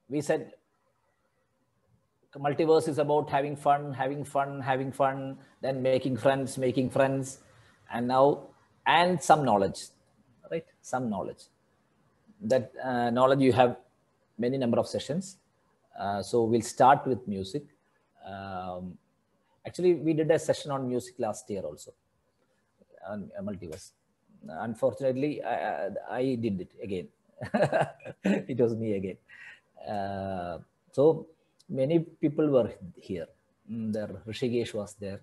we said multiverse is about having fun, then making friends, and now, and some knowledge, right? Some knowledge. That knowledge you have many number of sessions. So we'll start with music. Actually, we did a session on music last year also, on multiverse. Unfortunately, I did it again. It was me again. So many people were here. There, Rishikesh was there.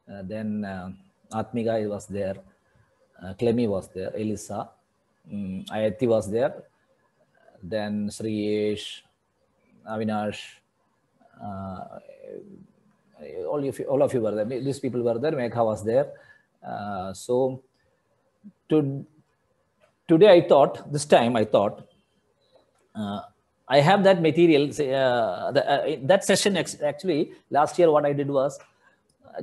Then Atmika was there. Clemmy was there. Elisa. Ayati was there. Then Sriyesh, Avinash, all of you were there. These people were there. Megha was there. So today I thought, this time I thought, I have that material. That session actually last year, what I did was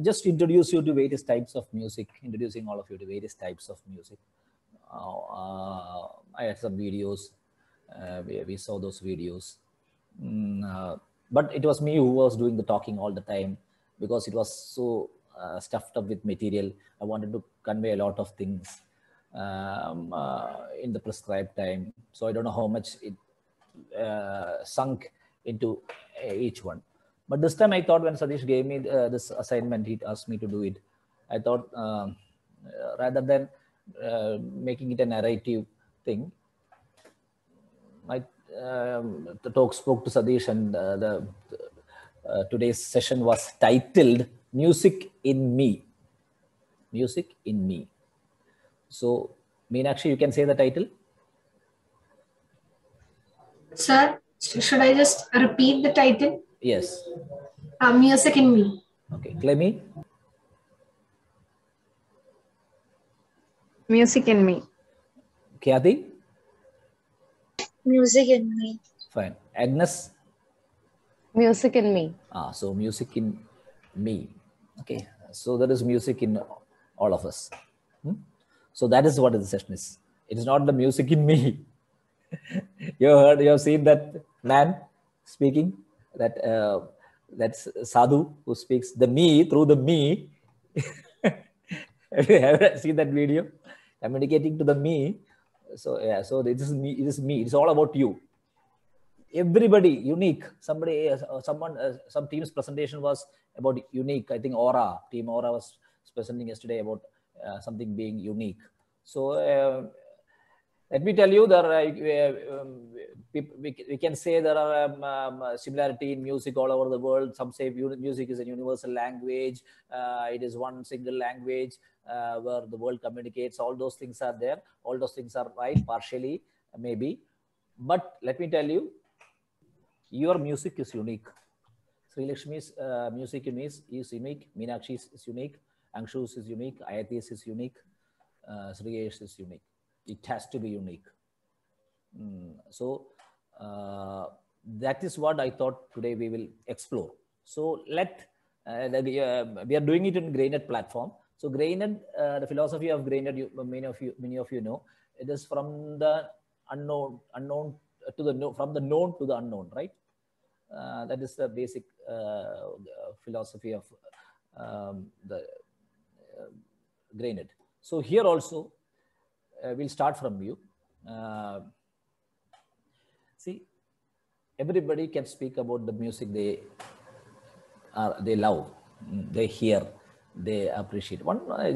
just introduce you to various types of music, introducing all of you to various types of music. I had some videos. We saw those videos. But it was me who was doing the talking all the time, because it was so stuffed up with material. I wanted to convey a lot of things in the prescribed time. So I don't know how much it sunk into each one. But this time I thought, when Satish gave me this assignment, he asked me to do it. I thought rather than making it a narrative thing, I spoke to Satish, and today's session was titled Music in Me. Music in Me. So, Meenakshi, you can say the title. Sir, should I just repeat the title? Yes. Music in Me. Okay. Clemmy? Music in Me. Khyati? Music in Me. Fine. Agnes? Music in Me. So music in me. Okay. So there is music in all of us. So that is what the session is. It is not the music in me. You have seen that man speaking, that's Sadhu who speaks the me through the me. Have you ever seen that video? Communicating to the me. So yeah, so it is me. It is me. It's all about you. Everybody unique. Some team's presentation was about unique. I think Team Aura was presenting yesterday about something being unique. So let me tell you, we can say there are similarity in music all over the world. Some say music is a universal language. It is one single language where the world communicates. All those things are there. All those things are right, partially, maybe. But let me tell you, your music is unique. Sri Lakshmi's music is unique. Meenakshi's is unique. Angshu's is unique. Ayati's is unique. Sriyesh is unique. It has to be unique. So that is what I thought today we will explore. So we are doing it in GrainEd platform. So GrainEd, the philosophy of GrainEd, many of you know, it is from the unknown to the from the known to the unknown, right? That is the basic philosophy of the GrainEd. So here also, we'll start from you. See, everybody can speak about the music they love, they hear, they appreciate.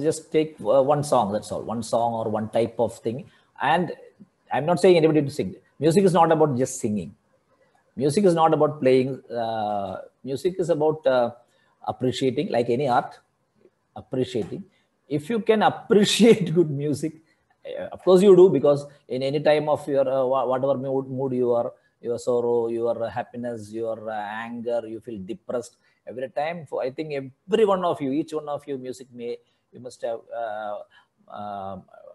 Just take one song, that's all. One song or one type of thing. And I'm not saying anybody to sing. Music is not about just singing. Music is not about playing. Music is about appreciating, like any art, appreciating. If you can appreciate good music, of course you do, because in any time of your whatever mood you are, your sorrow, your happiness, your anger, you feel depressed every time. For I think every one of you, each one of you, you must have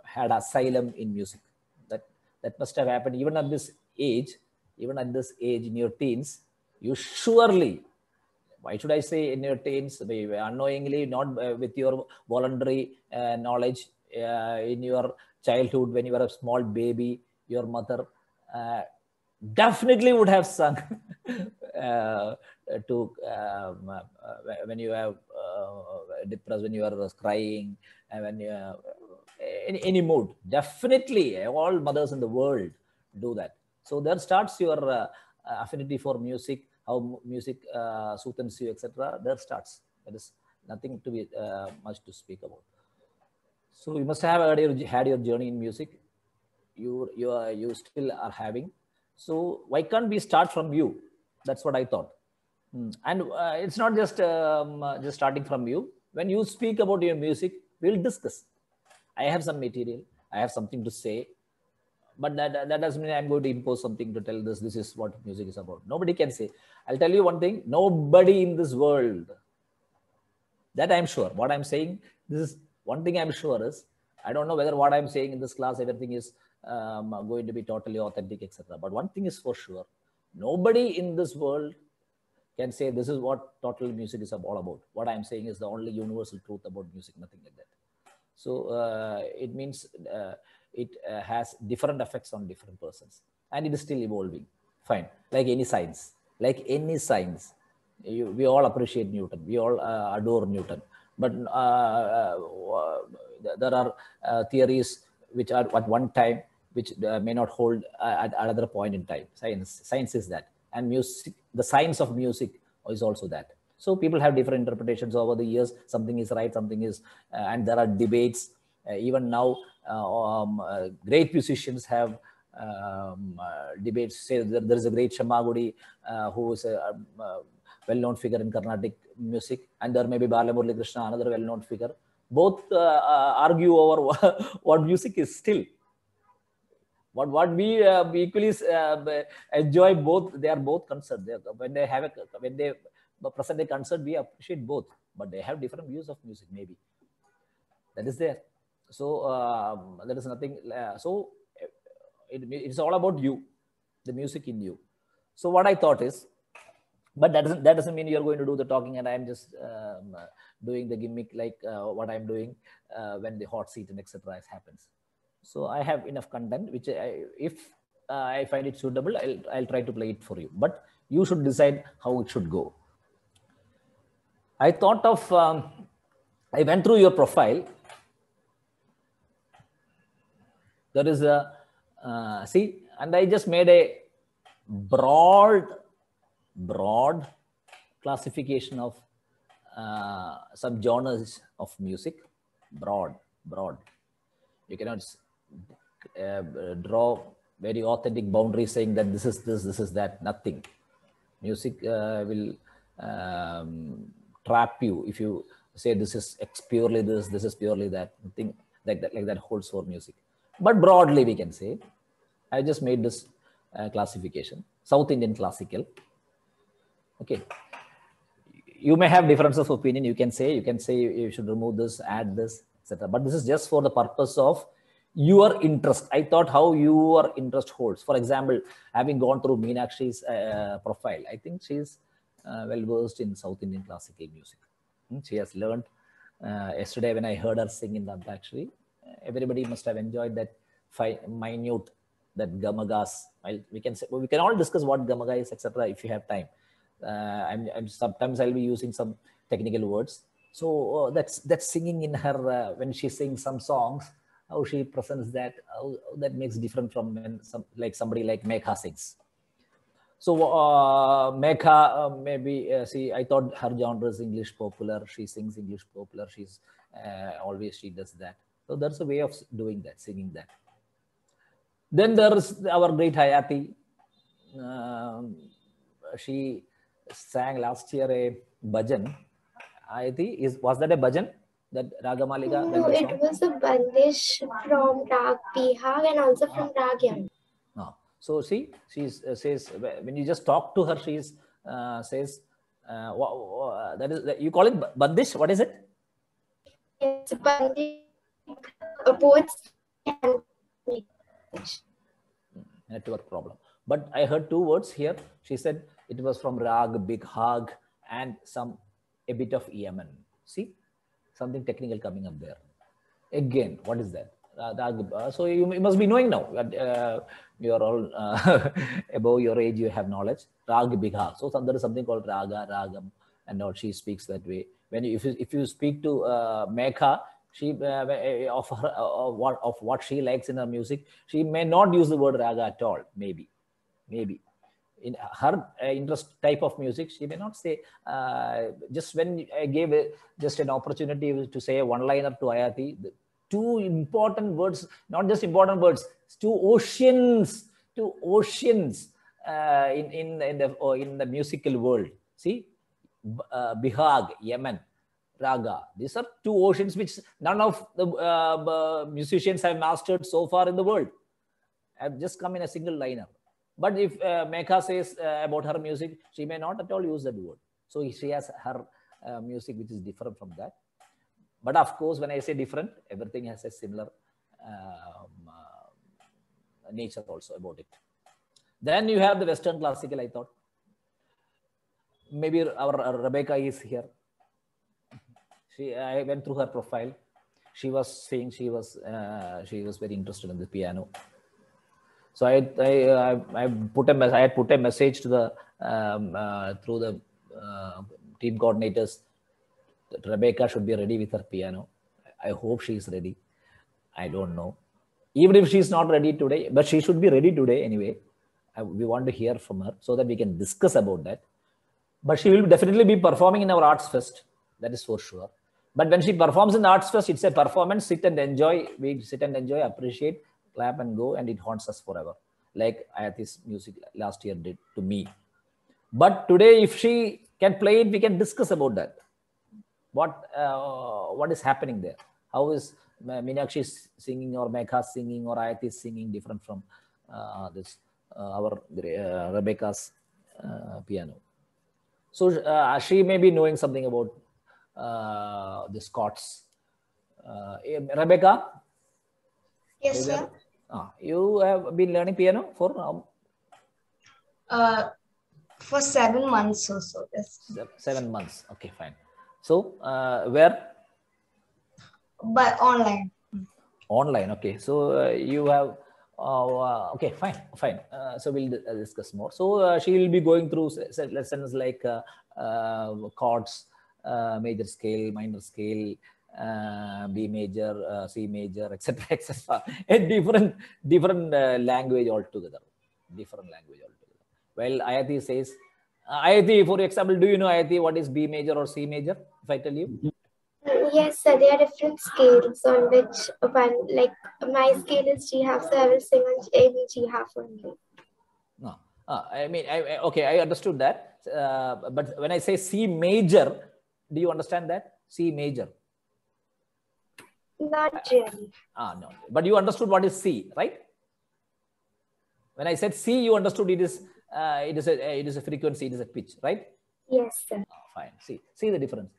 had asylum in music. That must have happened even at this age. Even at this age in your teens, you surely, why should I say in your teens, unknowingly, not with your voluntary knowledge, in your childhood, when you were a small baby, your mother definitely would have sung to when you have depressed, when you are crying, and when you are any mood. Definitely, all mothers in the world do that. So there starts your affinity for music, how music soothes you, etc. There starts. There is nothing to be much to speak about. So you must have had your journey in music. You still are having. So why can't we start from you? That's what I thought. And it's not just starting from you. When you speak about your music, we'll discuss. I have some material. I have something to say, but that doesn't mean I'm going to impose something to tell this is what music is about. Nobody can say. I'll tell you one thing. Nobody in this world, that I'm sure. What I'm saying, this is one thing I'm sure is, I don't know whether what I'm saying in this class, everything is going to be totally authentic, etc. But one thing is for sure, nobody in this world can say this is what total music is all about. What I'm saying is the only universal truth about music, nothing like that. So it means it has different effects on different persons, and it is still evolving. Fine, like any science, we all appreciate Newton, we all adore Newton, but there are theories which are at one time which may not hold at another point in time. Science is that, and music, the science of music is also that. So people have different interpretations over the years. Something is right, something is, and there are debates. Even now, great musicians have debates. Say there is a great Shamagudi who is a well-known figure in Carnatic music, and there may be Balamurali Krishna, another well-known figure. Both argue over what music is still. What we equally enjoy both. They are both concerned. When they present a concert, we appreciate both, but they have different views of music. Maybe that is there. So there is nothing. So it's all about you, the music in you. So what I thought is, but that doesn't mean you're going to do the talking and I'm just doing the gimmick like what I'm doing when the hot seat and etc. happens. So I have enough content, which if I find it suitable, I'll try to play it for you. But you should decide how it should go. I thought of, I went through your profile. There is a, see, and I just made a broad classification of some genres of music. Broad. You cannot draw very authentic boundaries saying that this is this is that. Nothing. Music will trap you if you say this is purely this is purely that. Nothing like that holds for music. But broadly we can say, I just made this classification. South Indian classical. Okay. You may have differences of opinion. You can say you should remove this, add this, etc. But this is just for the purpose of your interest. I thought how your interest holds. For example, having gone through Meenakshi's profile, I think she's well versed in South Indian classical music. She has learned. Yesterday when I heard her sing in that, actually, everybody must have enjoyed that minute, that gamagas. We can all discuss what gamaga is, etc. if you have time. I'm sometimes I'll be using some technical words. So that's singing in her when she sings some songs, how she presents that, how that makes different from when somebody like Megha sings. So Megha maybe see, I thought her genre is English popular. She sings English popular. She's always she does that. So that's a way of doing that, singing that. Then there's our great Hayati. She sang last year a bhajan. I think was that a bhajan? That Ragamalika? No, it was a bandish from Rag Bihag and also from Rag Yam. No. So see, she says when you just talk to her, she says that is, you call it bandish. What is it? It's bandish. Both network problem. But I heard two words here. She said it was from Rag, Big Hag, and a bit of Yemen. See, something technical coming up there. Again, what is that? So you must be knowing now. You are all above your age. You have knowledge. Rag Bigha. So there is something called Raga, Ragam, and all. She speaks that way. When you, if you speak to Megha, she of her of what she likes in her music, she may not use the word Raga at all. Maybe. In her interest type of music, she may not say. Just when I gave just an opportunity to say a one-liner to Ayati, the two important words, not just important words, two oceans in the musical world. See, Bihag, Yemen, Raga. These are two oceans which none of the musicians have mastered so far in the world. Have just come in a single liner. But if Megha says about her music, she may not at all use that word. So she has her music which is different from that. But of course, when I say different, everything has a similar nature also about it. Then you have the Western classical, I thought. Maybe our Rebecca is here. I went through her profile. She was saying she was very interested in the piano. So I had put a message to the through the team coordinators that Rebecca should be ready with her piano. I hope she is ready. I don't know. Even if she is not ready today, but she should be ready today anyway. We want to hear from her so that we can discuss about that. But she will definitely be performing in our Arts Fest. That is for sure. But when she performs in the Arts Fest, it's a performance. Sit and enjoy. We sit and enjoy, appreciate, clap and go, and it haunts us forever, like Ayati's music last year did to me. But today, if she can play it, we can discuss about that. What is happening there? How is Meenakshi singing, or Megha singing, or Ayati singing different from our Rebecca's piano? So she may be knowing something about the Scots. Rebecca? Yes, sir. You have been learning piano for now? For 7 months or so. Yes. 7 months. Okay, fine. So where? But online. Online. Okay. So you have. Okay, fine. So we'll discuss more. So she will be going through lessons like chords, major scale, minor scale, B major, C major, etc., etc. A different language altogether. Well, Ayati says, Ayati, for example, do you know, Ayati, what is B major or C major? If I tell you. Yes, sir. There are different scales on which one, like my scale is G half, so I will sing on any G half only. No, I mean, okay, I understood that. But when I say C major, do you understand that? C major. Not really. No. But you understood what is C, right? When I said C, you understood it is a frequency, it is a pitch, right? Yes, sir. Fine. See the difference.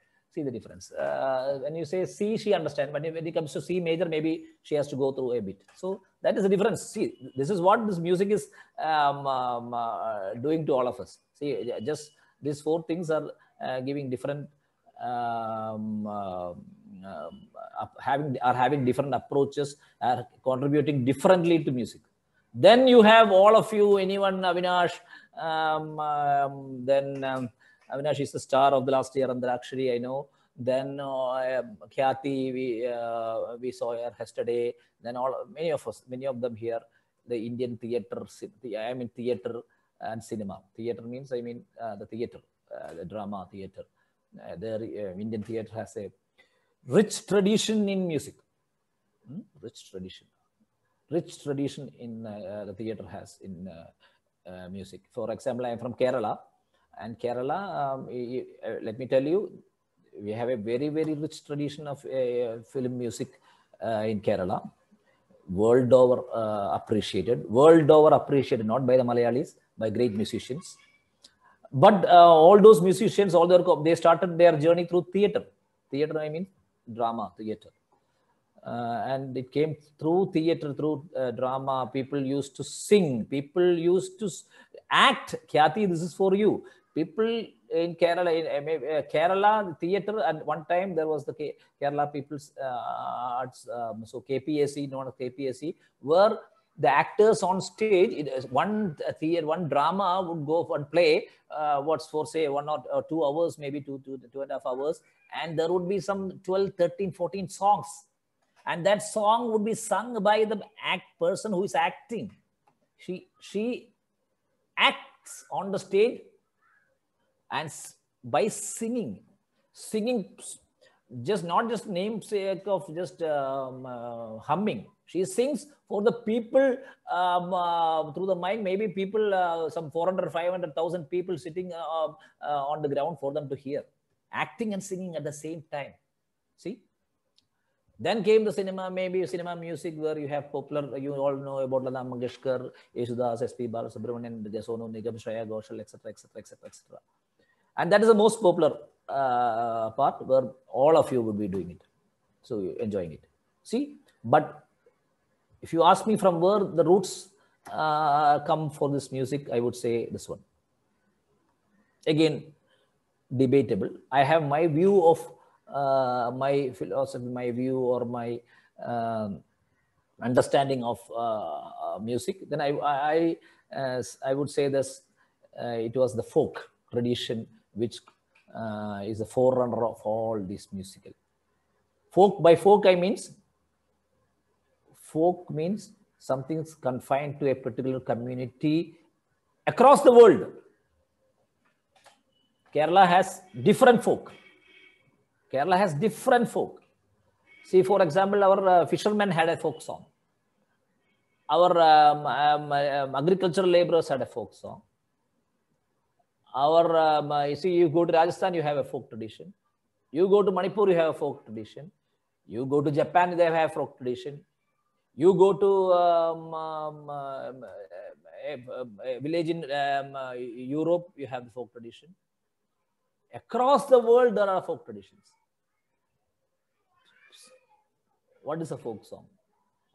When you say C, she understands, but when it comes to C major, maybe she has to go through a bit. So that is the difference. See, this is what this music is doing to all of us. See, just these four things are giving different, having different approaches, are contributing differently to music. Then you have all of you, anyone, Avinash, then Avinash is the star of the last year, and actually I know. Then Khyati, we saw her yesterday. Then many of them here, the Indian theater. I mean theater and cinema. Theater means the theater, the drama theater. The Indian theater has a rich tradition in music. Rich tradition in the theater has in music. For example, I am from Kerala, and Kerala, let me tell you, we have a very, very rich tradition of film music in Kerala. World over appreciated, not by the Malayalis, by great musicians. But all those musicians, they started their journey through theater. Theater, I mean drama, theater. And it came through theater, through drama. People used to sing. People used to act. Khyati, this is for you. People in Kerala, Kerala theatre, at one time there was the Kerala People's Arts, so KPSC, known as KPSC, where the actors on stage, one theatre, one drama would go and play, what's for say 1 or 2 hours, maybe 2.5 hours, and there would be some 12, 13, 14 songs. And that song would be sung by the person who is acting. She acts on the stage and by singing, just not just namesake of just humming. She sings for the people through the mic. Maybe people, some 400, 500,000 people sitting on the ground for them to hear, acting and singing at the same time. See. Then came the cinema, maybe cinema music, where you have popular, you all know about Lata Mangeshkar, Yesudas, S.P. Balasubramanian, Sonu Nigam, Shreya Ghoshal, etc., etc., etc., etc. And that is the most popular part, where all of you would be doing it. So you're enjoying it. See, but if you ask me from where the roots come for this music, I would say this one. Again, debatable. I have my view of my philosophy, my view, or my understanding of music. Then I would say this, it was the folk tradition which is the forerunner of all this musical. Folk, by folk I means, folk means something's confined to a particular community across the world. Kerala has different folk. Kerala has different folk. See, for example, our fishermen had a folk song. Our agricultural laborers had a folk song. Our, you see, you go to Rajasthan, you have a folk tradition. You go to Manipur, you have a folk tradition. You go to Japan, they have a folk tradition. You go to a village in Europe, you have the folk tradition. Across the world, there are folk traditions. What is a folk song?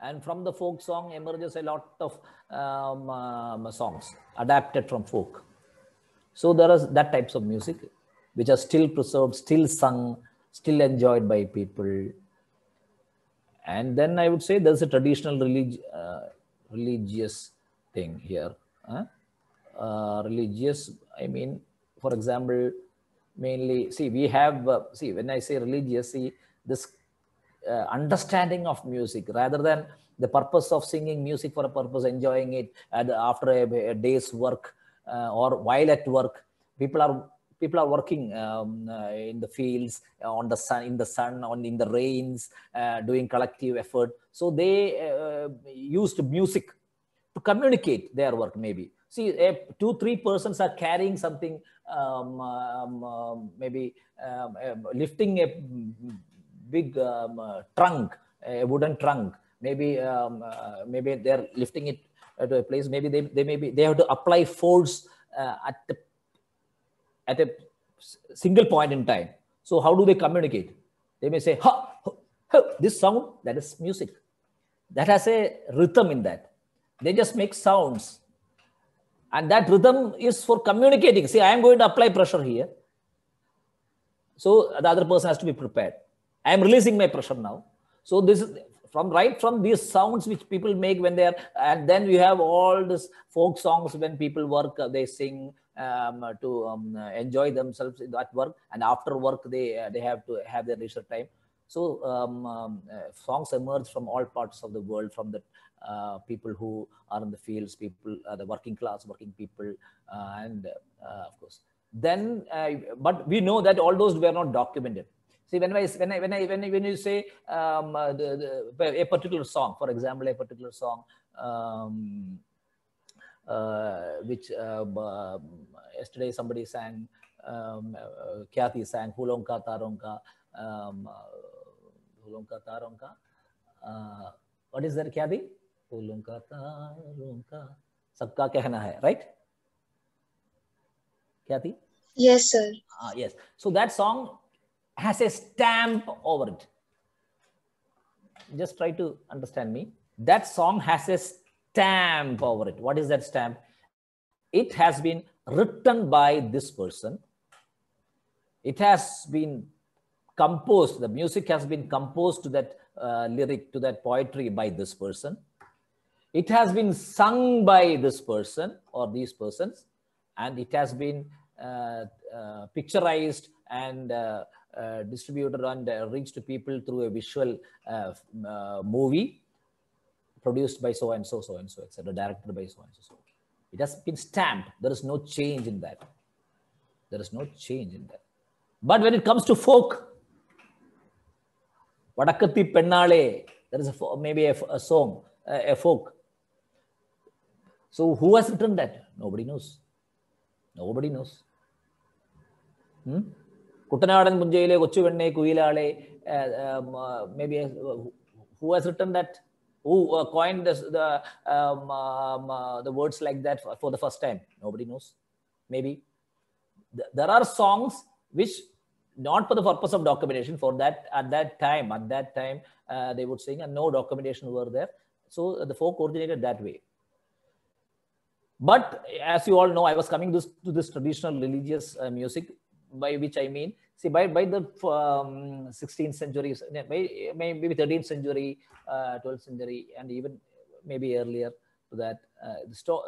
And from the folk song emerges a lot of songs adapted from folk. So there is that types of music which are still preserved, still sung, still enjoyed by people. And then I would say there's a traditional religious thing here. Religious, I mean, for example, mainly, see, we have, see, when I say religious, see, this understanding of music, rather than the purpose of singing music for a purpose, enjoying it after a day's work or while at work. People are working in the fields, on the sun, in the rains, doing collective effort. So they used music to communicate their work. Maybe see, 2-3 persons are carrying something, maybe lifting a big trunk, a wooden trunk. Maybe maybe they're lifting it to a place. Maybe they have to apply force at a single point in time. So how do they communicate? They may say, ha, ha, ha, this sound, that is music. That has a rhythm in that. They just make sounds. And that rhythm is for communicating. See, I am going to apply pressure here. So the other person has to be prepared. I am releasing my pressure now. So this is right from these sounds which people make when they are, and then you have all this folk songs when people work, they sing to enjoy themselves at work, and after work they have to have their leisure time. So songs emerge from all parts of the world, from the people who are in the fields, people, the working class, working people, and of course. Then, but we know that all those were not documented. See, when you say a particular song, for example, a particular song which yesterday somebody sang, Khyati sang, Hulonka Taronka, Hulonka Taronka. What is that, Khyati? Hulonka Taronka, Sabka Kehna Hai, right? Khyati? Yes, sir. Yes. So that song has a stamp over it. Just try to understand me. That song has a stamp over it. What is that stamp? It has been written by this person It has been composed, the music has been composed to that lyric, to that poetry by this person. It has been sung by this person or these persons, and it has been picturized and distributed and reached to people through a visual movie produced by so and so, etc., directed by so and so. It has been stamped. There is no change in that. There is no change in that. But when it comes to folk, Vadakati Pennale, there is maybe a song, a folk. So who has written that? Nobody knows. Nobody knows. Kuttanadan Munjayile, Kochuvenne, Kuyilale, maybe who has written that? Who coined the words like that for the first time? Nobody knows. Maybe. There are songs which, not for the purpose of documentation, for that at that time they would sing, and no documentation were there. So the folk originated that way. But as you all know, I was coming to this traditional religious music, by which I mean, see, by the 16th century, maybe 13th century, 12th century, and even maybe earlier to that,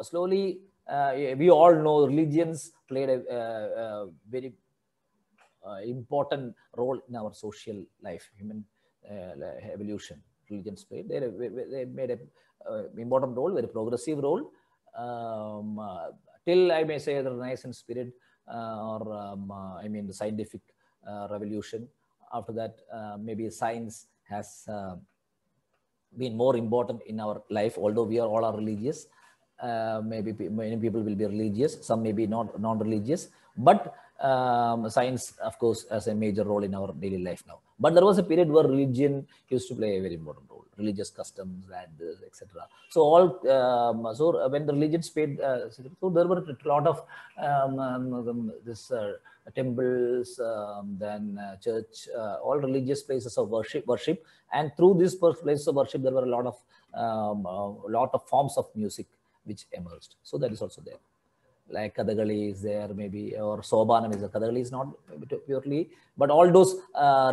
slowly, we all know religions played a very important role in our social life, human evolution. Religions played. They made an important role, very progressive role, till I may say the Renaissance period, or I mean the scientific revolution. After that, maybe science has been more important in our life, although we are all are religious. Maybe many people will be religious, some may be non-religious, but science, of course, has a major role in our daily life now. But there was a period where religion used to play a very important role, religious customs and etc. So all, so when the religions paid, so there were a lot of temples, then church, all religious places of worship, and through these places of worship, there were a lot of forms of music which emerged. So that is also there. Like Kathakali is there, maybe, or Sobanam is there. Kathakali is not purely, but all those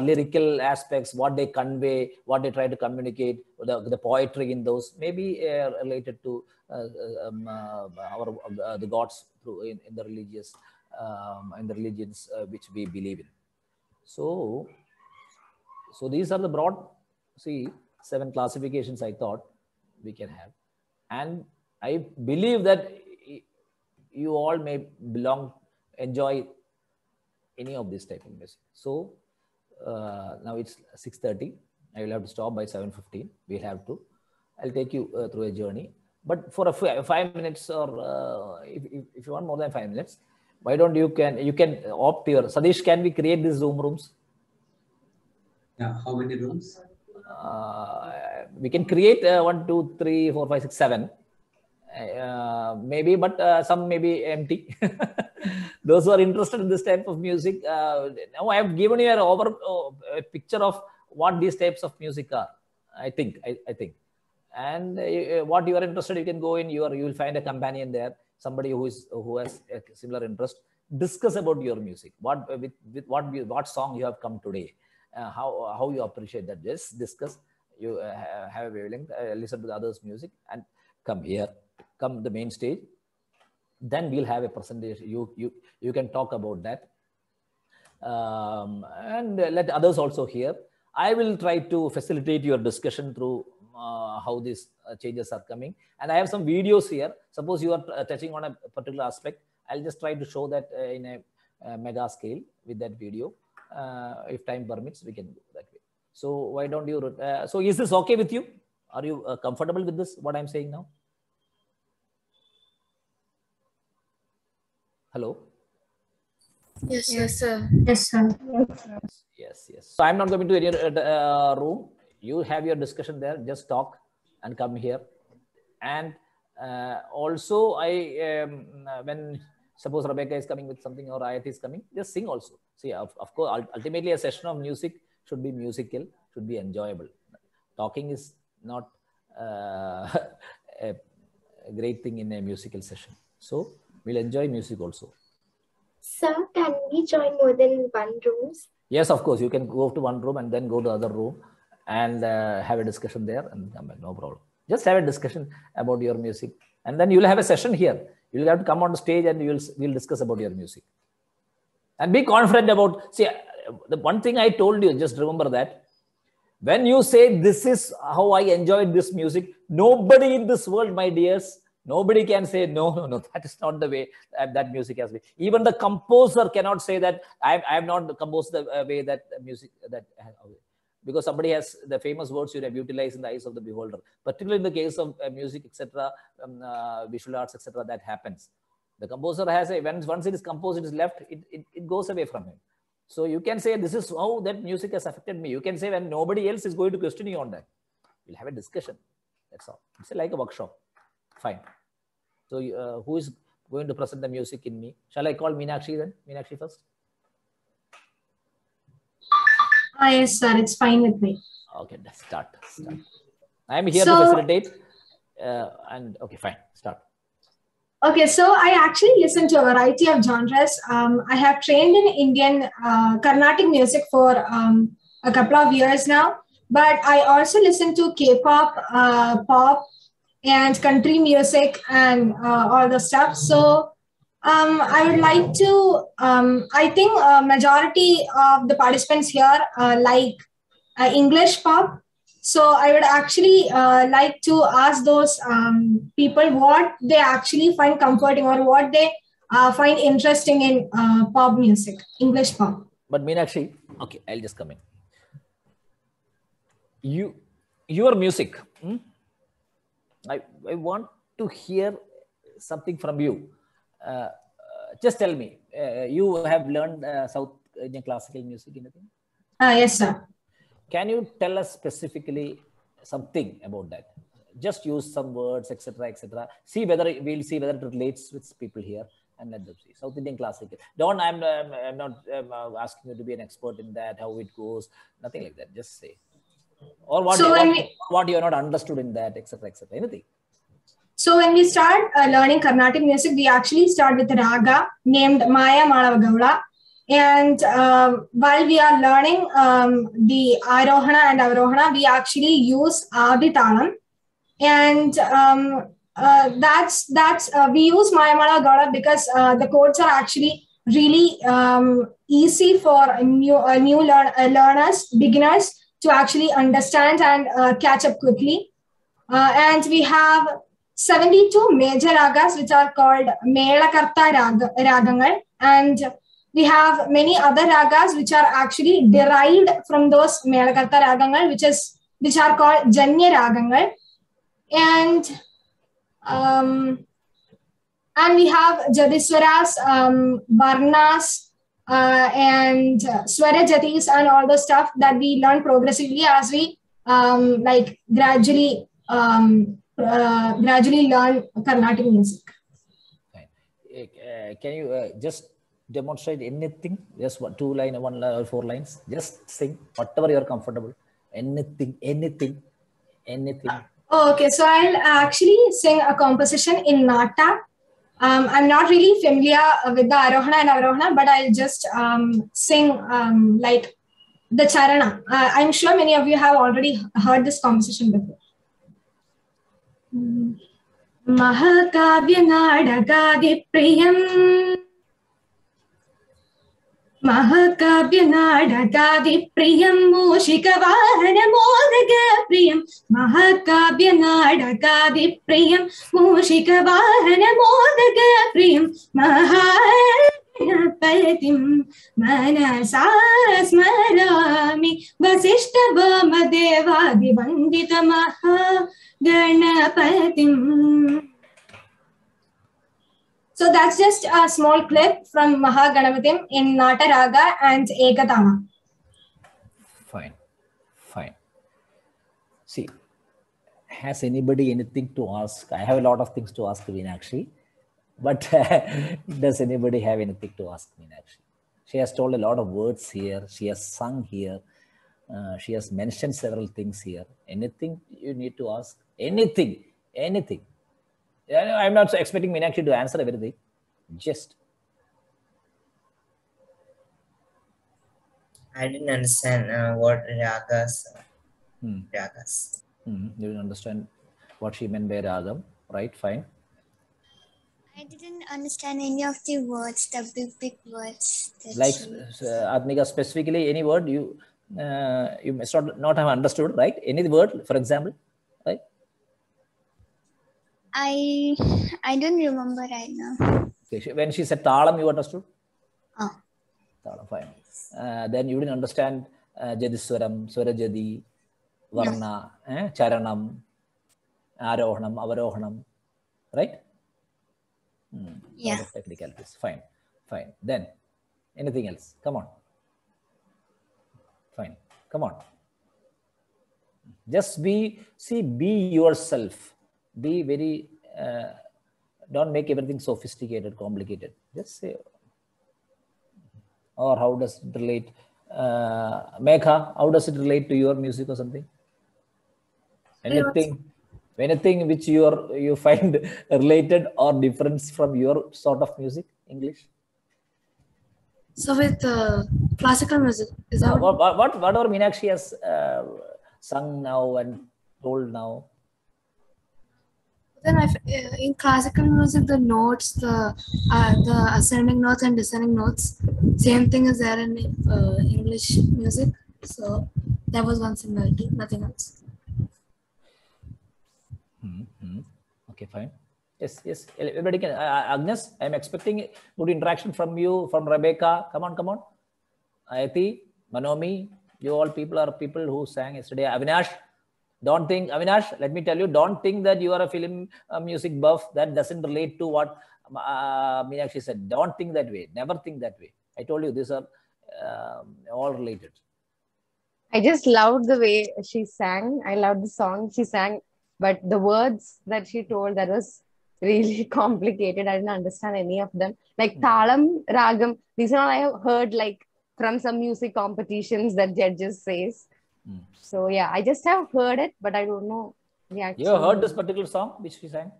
lyrical aspects, what they convey, what they try to communicate, the poetry in those, maybe related to the gods through in the religious, in the religions which we believe in. So these are the broad, 7 classifications I thought we can have, and I believe that you all may enjoy any of this type of music. So now it's 6:30. I will have to stop by 7:15. I'll take you through a journey. But for 5 minutes, or if you want more than 5 minutes, why don't you can opt your, Sadish, can we create these Zoom rooms? Yeah, how many rooms? We can create 1, 2, 3, 4, 5, 6, 7. Maybe, but some may be empty. Those who are interested in this type of music, now I have given you a picture of what these types of music are. I think, and what you are interested, you can go in. You will find a companion there, somebody who has a similar interest. Discuss about your music. What song you have come today. How you appreciate that. Just discuss. You have a wavelength. Listen to the others' music and come here. Come the main stage, then we'll have a presentation. You can talk about that, and let others also hear. I will try to facilitate your discussion through how these changes are coming, and I have some videos here. Suppose you are touching on a particular aspect, I'll just try to show that in a mega scale with that video. If time permits, we can go that way. So why don't you? So is this okay with you? Are you comfortable with this? What I'm saying now? Hello. Yes, sir. Yes, sir. Yes. So I'm not going to any room. You have your discussion there. Just talk and come here. And also, when suppose Rebecca is coming with something or Ayat is coming, just sing also. See, of course, ultimately a session of music should be musical, should be enjoyable. Talking is not a great thing in a musical session. So we'll enjoy music also. Sir, can we join more than one rooms? Yes, of course. You can go to one room and then go to other room and have a discussion there and come back. No problem. Just have a discussion about your music, and then you'll have a session here. You'll have to come on the stage and we'll discuss about your music. And be confident about. See, the one thing I told you. Just remember that when you say this is how I enjoyed this music, nobody in this world, my dears, nobody can say no. That is not the way that music has been. Even the composer cannot say that I have not composed the way that music that. Because somebody has the famous words you have utilized in the eyes of the beholder, particularly in the case of music, etc., visual arts, etc. That happens. The composer has a once it is composed, it is left, it goes away from him. So you can say this is how that music has affected me. You can say when nobody else is going to question you on that. We'll have a discussion. That's all. It's like a workshop. Fine. So who is going to present the music in me? Shall I call Meenakshi then? Meenakshi first. Yes, sir. It's fine with me. Okay, let's start. I am here to facilitate. And okay, fine. Start. Okay, so I actually listen to a variety of genres. I have trained in Indian Carnatic music for a couple of years now, but I also listen to K-pop, pop, and country music and all the stuff. So I would like to, I think majority of the participants here like English pop. So I would actually like to ask those people what they actually find comforting or what they find interesting in pop music, English pop. But Meenakshi, okay, I'll just come in. Your music, I want to hear something from you. Just tell me, you have learned South Indian classical music, anything? Yes, sir. Can you tell us specifically something about that? Just use some words, etc., etc. See whether it relates with people here, and let them see. South Indian classical. Don't. I'm not asking you to be an expert in that. How it goes. Nothing like that. Just say. Or what you are not understood in that, etc., etc. Anything. So when we start learning Carnatic music, we actually start with a raga named Maya Malavagaula. And while we are learning the Arohana and Avarohana, we actually use Aditalam. And we use Maya Malavagaula because the chords are actually really easy for new learners, beginners to actually understand and catch up quickly. And we have 72 major ragas, which are called Melakarta ragangal, and we have many other ragas which are actually derived from those Melakarta ragangal, which are called Janya ragangal, and we have Jadiswaras, Varnas, and Swarajatis, and all the stuff that we learn progressively as we gradually learn Carnatic music. Can you just demonstrate anything? Just 2 lines, 1 line, or 4 lines. Just sing whatever you're comfortable. Anything. Oh, okay. So I'll actually sing a composition in Nata. I'm not really familiar with the Arohana and Avarohana, but I'll just sing like the Charana. I'm sure many of you have already heard this composition before. Mahakavya Nadagadi Priyam Mahakavya Nadagadi Priyam Mushikavahana Modaga Priyam Mahakavya Nadagadi Priyam Mushikavahana Modaga Priyam Mahaganapatim Manasa Smarami Vasishta Vamadevadi Vandita Maha Ganapatim. So that's just a small clip from Mahaganapatim in Nata Raga and Ekatama. Fine. See, has anybody anything to ask? I have a lot of things to ask Meenakshi, but does anybody have anything to ask Meenakshi? She has told a lot of words here. She has sung here. She has mentioned several things here. Anything you need to ask? Anything. I'm not expecting Meenakshi to answer everything. Just I didn't understand what ragas. Ragas. You didn't understand what she meant by ragam, right? Fine. I didn't understand any of the words, the big words. Like Admika, specifically any word you must not have understood, right? Any word, for example, right? I don't remember right now. Okay. When she said talam, you understood? Oh. Talam, fine. Then you didn't understand Jadiswaram, Swarajadi, Varna, Charanam, Arohanam, Avarohanam, right? Yeah. Lot of technicalities. Fine. Then anything else? Come on. Fine. Come on. Just be yourself. Be very, don't make everything sophisticated, complicated. Just say, or how does it relate? Megha, how does it relate to your music or something? Anything which you find related or difference from your sort of music, English? So with classical music, is that whatever Meenakshi has sung now and told now? Then in classical music, the notes, the ascending notes and descending notes, same thing is there in English music. So that was one similarity, nothing else. Okay, fine. Yes. Everybody can. Agnes, I'm expecting good interaction from you, from Rebecca. Come on. Ayati, Manomi, you all people are people who sang yesterday. Avinash, don't think, Avinash, let me tell you, don't think that you are a film music buff. That doesn't relate to what Meenakshi said. Don't think that way. Never think that way. I told you, these are all related. I just loved the way she sang. I loved the song she sang, but the words that she told, that was really complicated. I didn't understand any of them. Like Talam, Ragam, these are all I have heard like from some music competitions that judges says. So yeah, I just have heard it, but I don't know the actual. You have heard this particular song which she sang?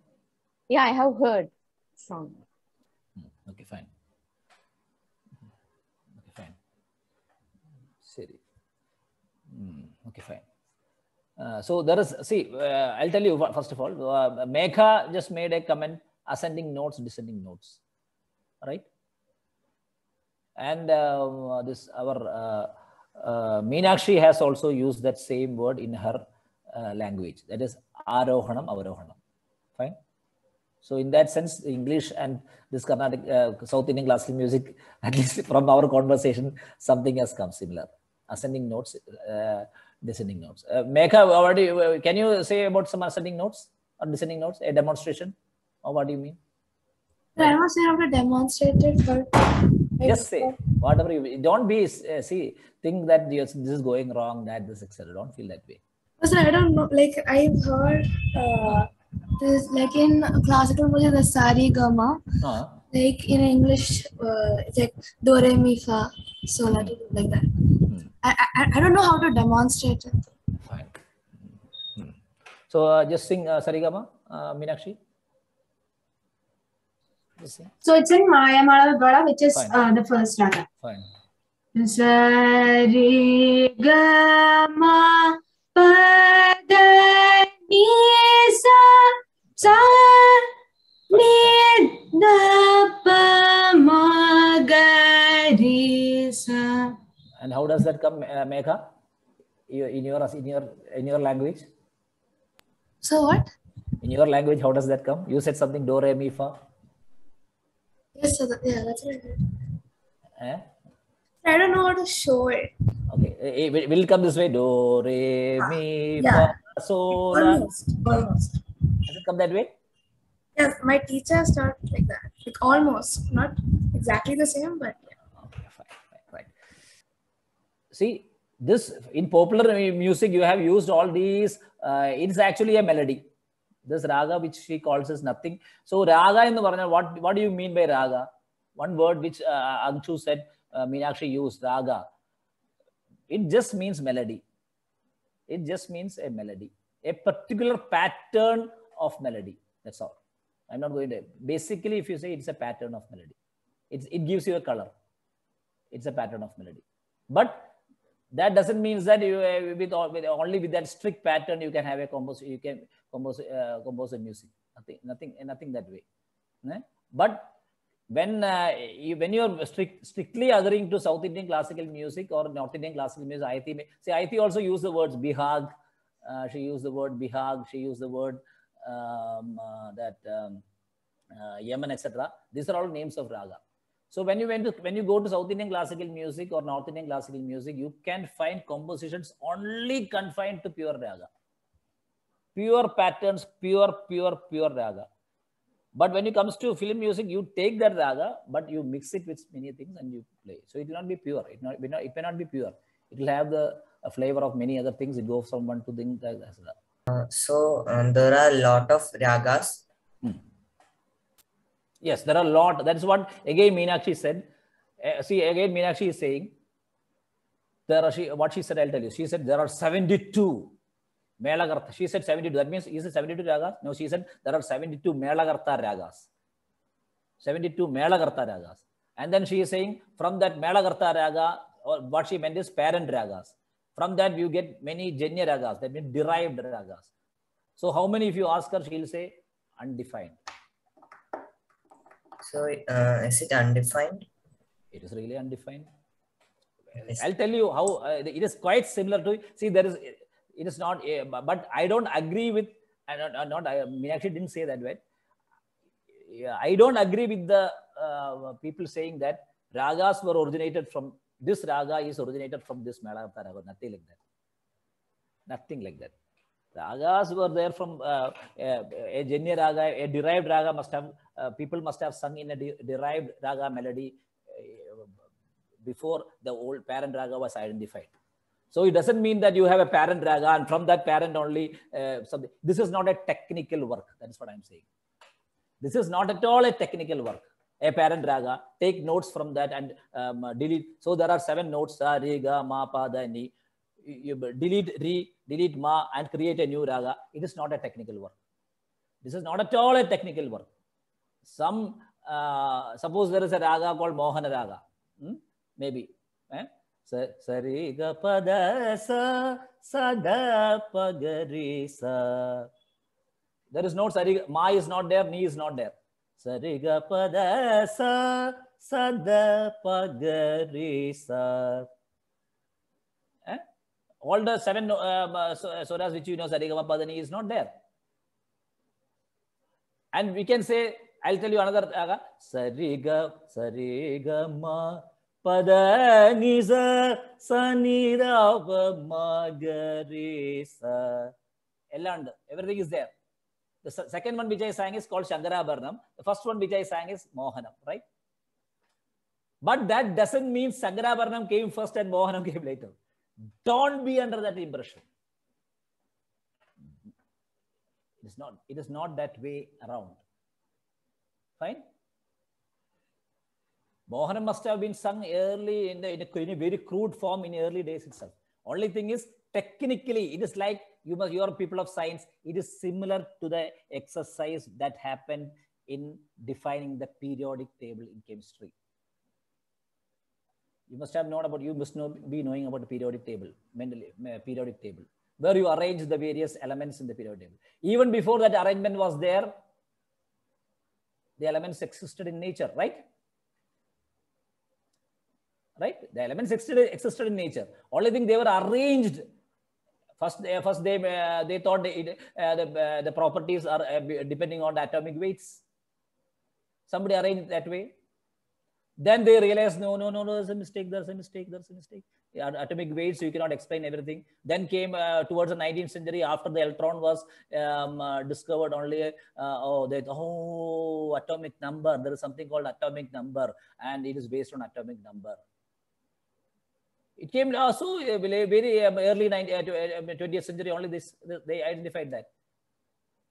Yeah, I have heard the song. Okay, fine. Okay, fine. So there is, I'll tell you what, first of all, Megha just made a comment, ascending notes, descending notes, right? And this our Meenakshi has also used that same word in her language, that is Arohanam, Avarohanam, fine? So in that sense, English and this Carnatic, South Indian classical music, at least from our conversation, something has come similar. Ascending notes, descending notes. Megha, can you say about some ascending notes or descending notes, a demonstration? Or what do you mean? I don't say how to demonstrate it, but just say whatever you don't be think that this is going wrong, that this, etc. Don't feel that way. Because I don't know, like I've heard this, like in classical music, the sari gama. Like in English, it's like do re mi fa, so like that. I don't know how to demonstrate it. Fine. So just sing Sarigama, Meenakshi. So it's in Maya Malavala, which is the first raga. Fine. Sarigama pada nisa sa ni da pa ma ga ri sa. And how does that come, Megha? In your language? So what? In your language, how does that come? You said something do re mi fa. Yes, so that's what I did. I don't know how to show it. Okay, will it come this way? Do re mi fa so la. Almost. Does it come that way? Yes, my teacher started like that. Like almost, not exactly the same, but yeah. Okay, fine, right. See, this in popular music, you have used all these. It's actually a melody. This raga, which she calls, is nothing. So raga in the Varna, what do you mean by raga? One word which Angshu said, Meenakshi used, raga. It just means melody. It just means a melody, a particular pattern of melody. That's all. I'm not going to. Basically, if you say it's a pattern of melody, it gives you a color. It's a pattern of melody. But That doesn't mean that you only with that strict pattern you can have a compose a music. Nothing that way. But when you're strictly adhering to South Indian classical music or North Indian classical music, Aiti also used the words bihag. She used the word bihag. She used the word Yemen, etc. These are all names of raga. So when you go to South Indian classical music or North Indian classical music, you can find compositions only confined to pure raga, pure patterns, pure raga. But when it comes to film music, you take that raga, but you mix it with many things and you play. So it will not be pure. It may not be pure. It will have the flavor of many other things. It goes from one to thing like that. So there are a lot of ragas. Yes, there are a lot. That's what again Meenakshi said. See, again Meenakshi is saying, what she said, I'll tell you. She said there are 72 Melagartha. She said 72. That means, is it 72 ragas? No, she said there are 72 Melagartha ragas. 72 Melagartha ragas. And then she is saying from that Melagartha raga, or what she meant is parent ragas. From that you get many Janya ragas, that means derived ragas. So how many, if you ask her, she'll say undefined. So is it undefined? It is really undefined. I'll tell you how it is quite similar to, see, it is not, but I don't agree with, Meenakshi didn't say that way. I don't agree with the people saying that ragas were originated from, this raga is originated from this Melagartha raga. Nothing like that. Nothing like that. Ragas were there from a Janya raga, a derived raga must have, people must have sung in a derived raga melody before the old parent raga was identified. So it doesn't mean that you have a parent raga and from that parent only something. This is not a technical work. That is what I'm saying. This is not at all a technical work. A parent raga, take notes from that and delete. So there are 7 notes, sa, re, ga, ma, pa, da, ni. You delete re, delete ma, and create a new raga. It is not a technical work. This is not at all a technical work. Some, suppose there is a raga called Mohana raga. Maybe. Sari ga pada sa, sa da pa ga re sa. There is no sari, ma is not there, ni is not there. Sari ga pada sa, sa da pa ga re sa. All the 7 swaras which you know, sari ga ma pada ni is not there. And we can say, I'll tell you another raga. Sari ga ma pada ni sa, sa ni ra pa ma ga re sa. Everything is there. The second one which I sang is called Shankarabharanam. The first one which I sang is Mohanam, right? But that doesn't mean Shankarabharanam came first and Mohanam came later. Don't be under that impression. It is not that way around. Fine? Mohanam must have been sung early in a very crude form in early days itself. Only thing is, technically, it is like, you are people of science, it is similar to the exercise that happened in defining the periodic table in chemistry. You must have known about, be knowing about the periodic table, periodic table, where you arrange the various elements in the periodic table. Even before that arrangement was there, the elements existed in nature, right? Right? The elements existed in nature. Only thing, they were arranged. First they thought the properties are depending on the atomic weights. Somebody arranged that way. Then they realized, no, there's a mistake. Atomic weights, so you cannot explain everything. Then came towards the 19th century, after the electron was discovered, only atomic number. There is something called atomic number, and it is based on atomic number. It came also very early 20th century, only they identified that.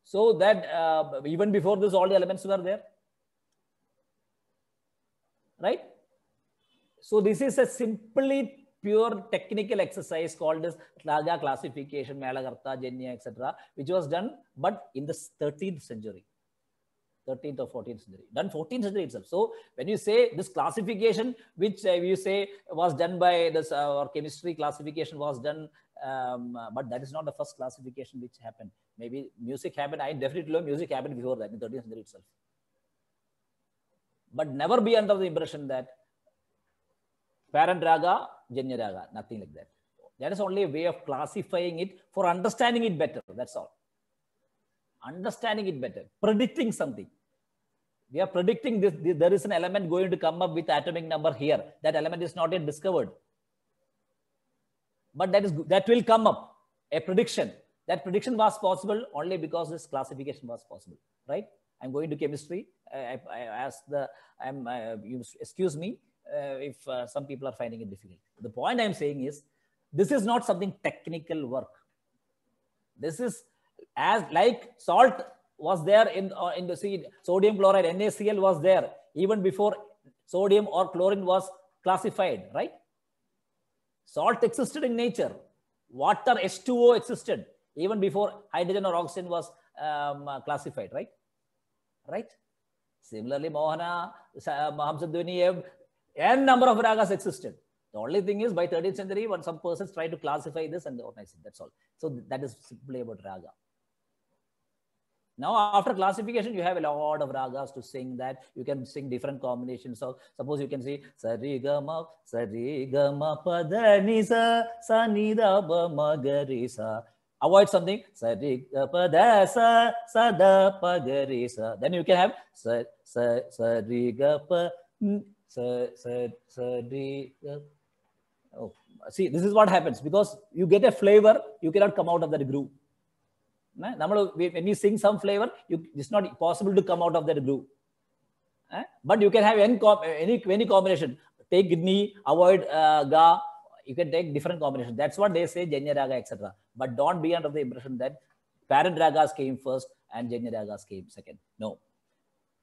So that even before this, all the elements were there. Right? So this is a simply pure technical exercise called as raga classification, Melagartha, Janya, etc., which was done, but in the 13th century. 13th or 14th century, done 14th century itself. So when you say this classification, which you say was done by this, or chemistry classification was done, but that is not the first classification which happened. Maybe music happened. I definitely know music happened before that in 13th century itself. But never be under the impression that parent raga, janya raga, nothing like that. That is only a way of classifying it for understanding it better. That's all. Understanding it better, predicting something. We are predicting this. There is an element going to come up with atomic number here. That element is not yet discovered, but that will come up. A prediction. That prediction was possible only because this classification was possible, right? I'm going to chemistry. I asked you excuse me if some people are finding it difficult. The point I'm saying is, this is not something technical work. This is as like salt was there in the seed, sodium chloride, NaCl was there even before sodium or chlorine was classified, right? Salt existed in nature. Water, H2O existed even before hydrogen or oxygen was classified, right? Right? Similarly, Mohana, Mahamsadhvani, n number of ragas existed. The only thing is, by 13th century, when some persons try to classify this and organize it, that's all. So that is simply about raga. Now, after classification, you have a lot of ragas to sing that. You can sing different combinations of, suppose you can see Sarigama, Sarigama, Padanisa, Sanida, Magarisa. Avoid something, Sarigapa, Sada, Pagarisa. Then you can have Sarigapa, Sarigapa. Oh, see, this is what happens because you get a flavor, you cannot come out of that groove. When you sing some flavor, it's not possible to come out of that groove. But you can have any combination. Take ni, avoid ga. You can take different combinations. That's what they say, Janya Raga, etc. But don't be under the impression that parent ragas came first and Janya Ragas came second. No.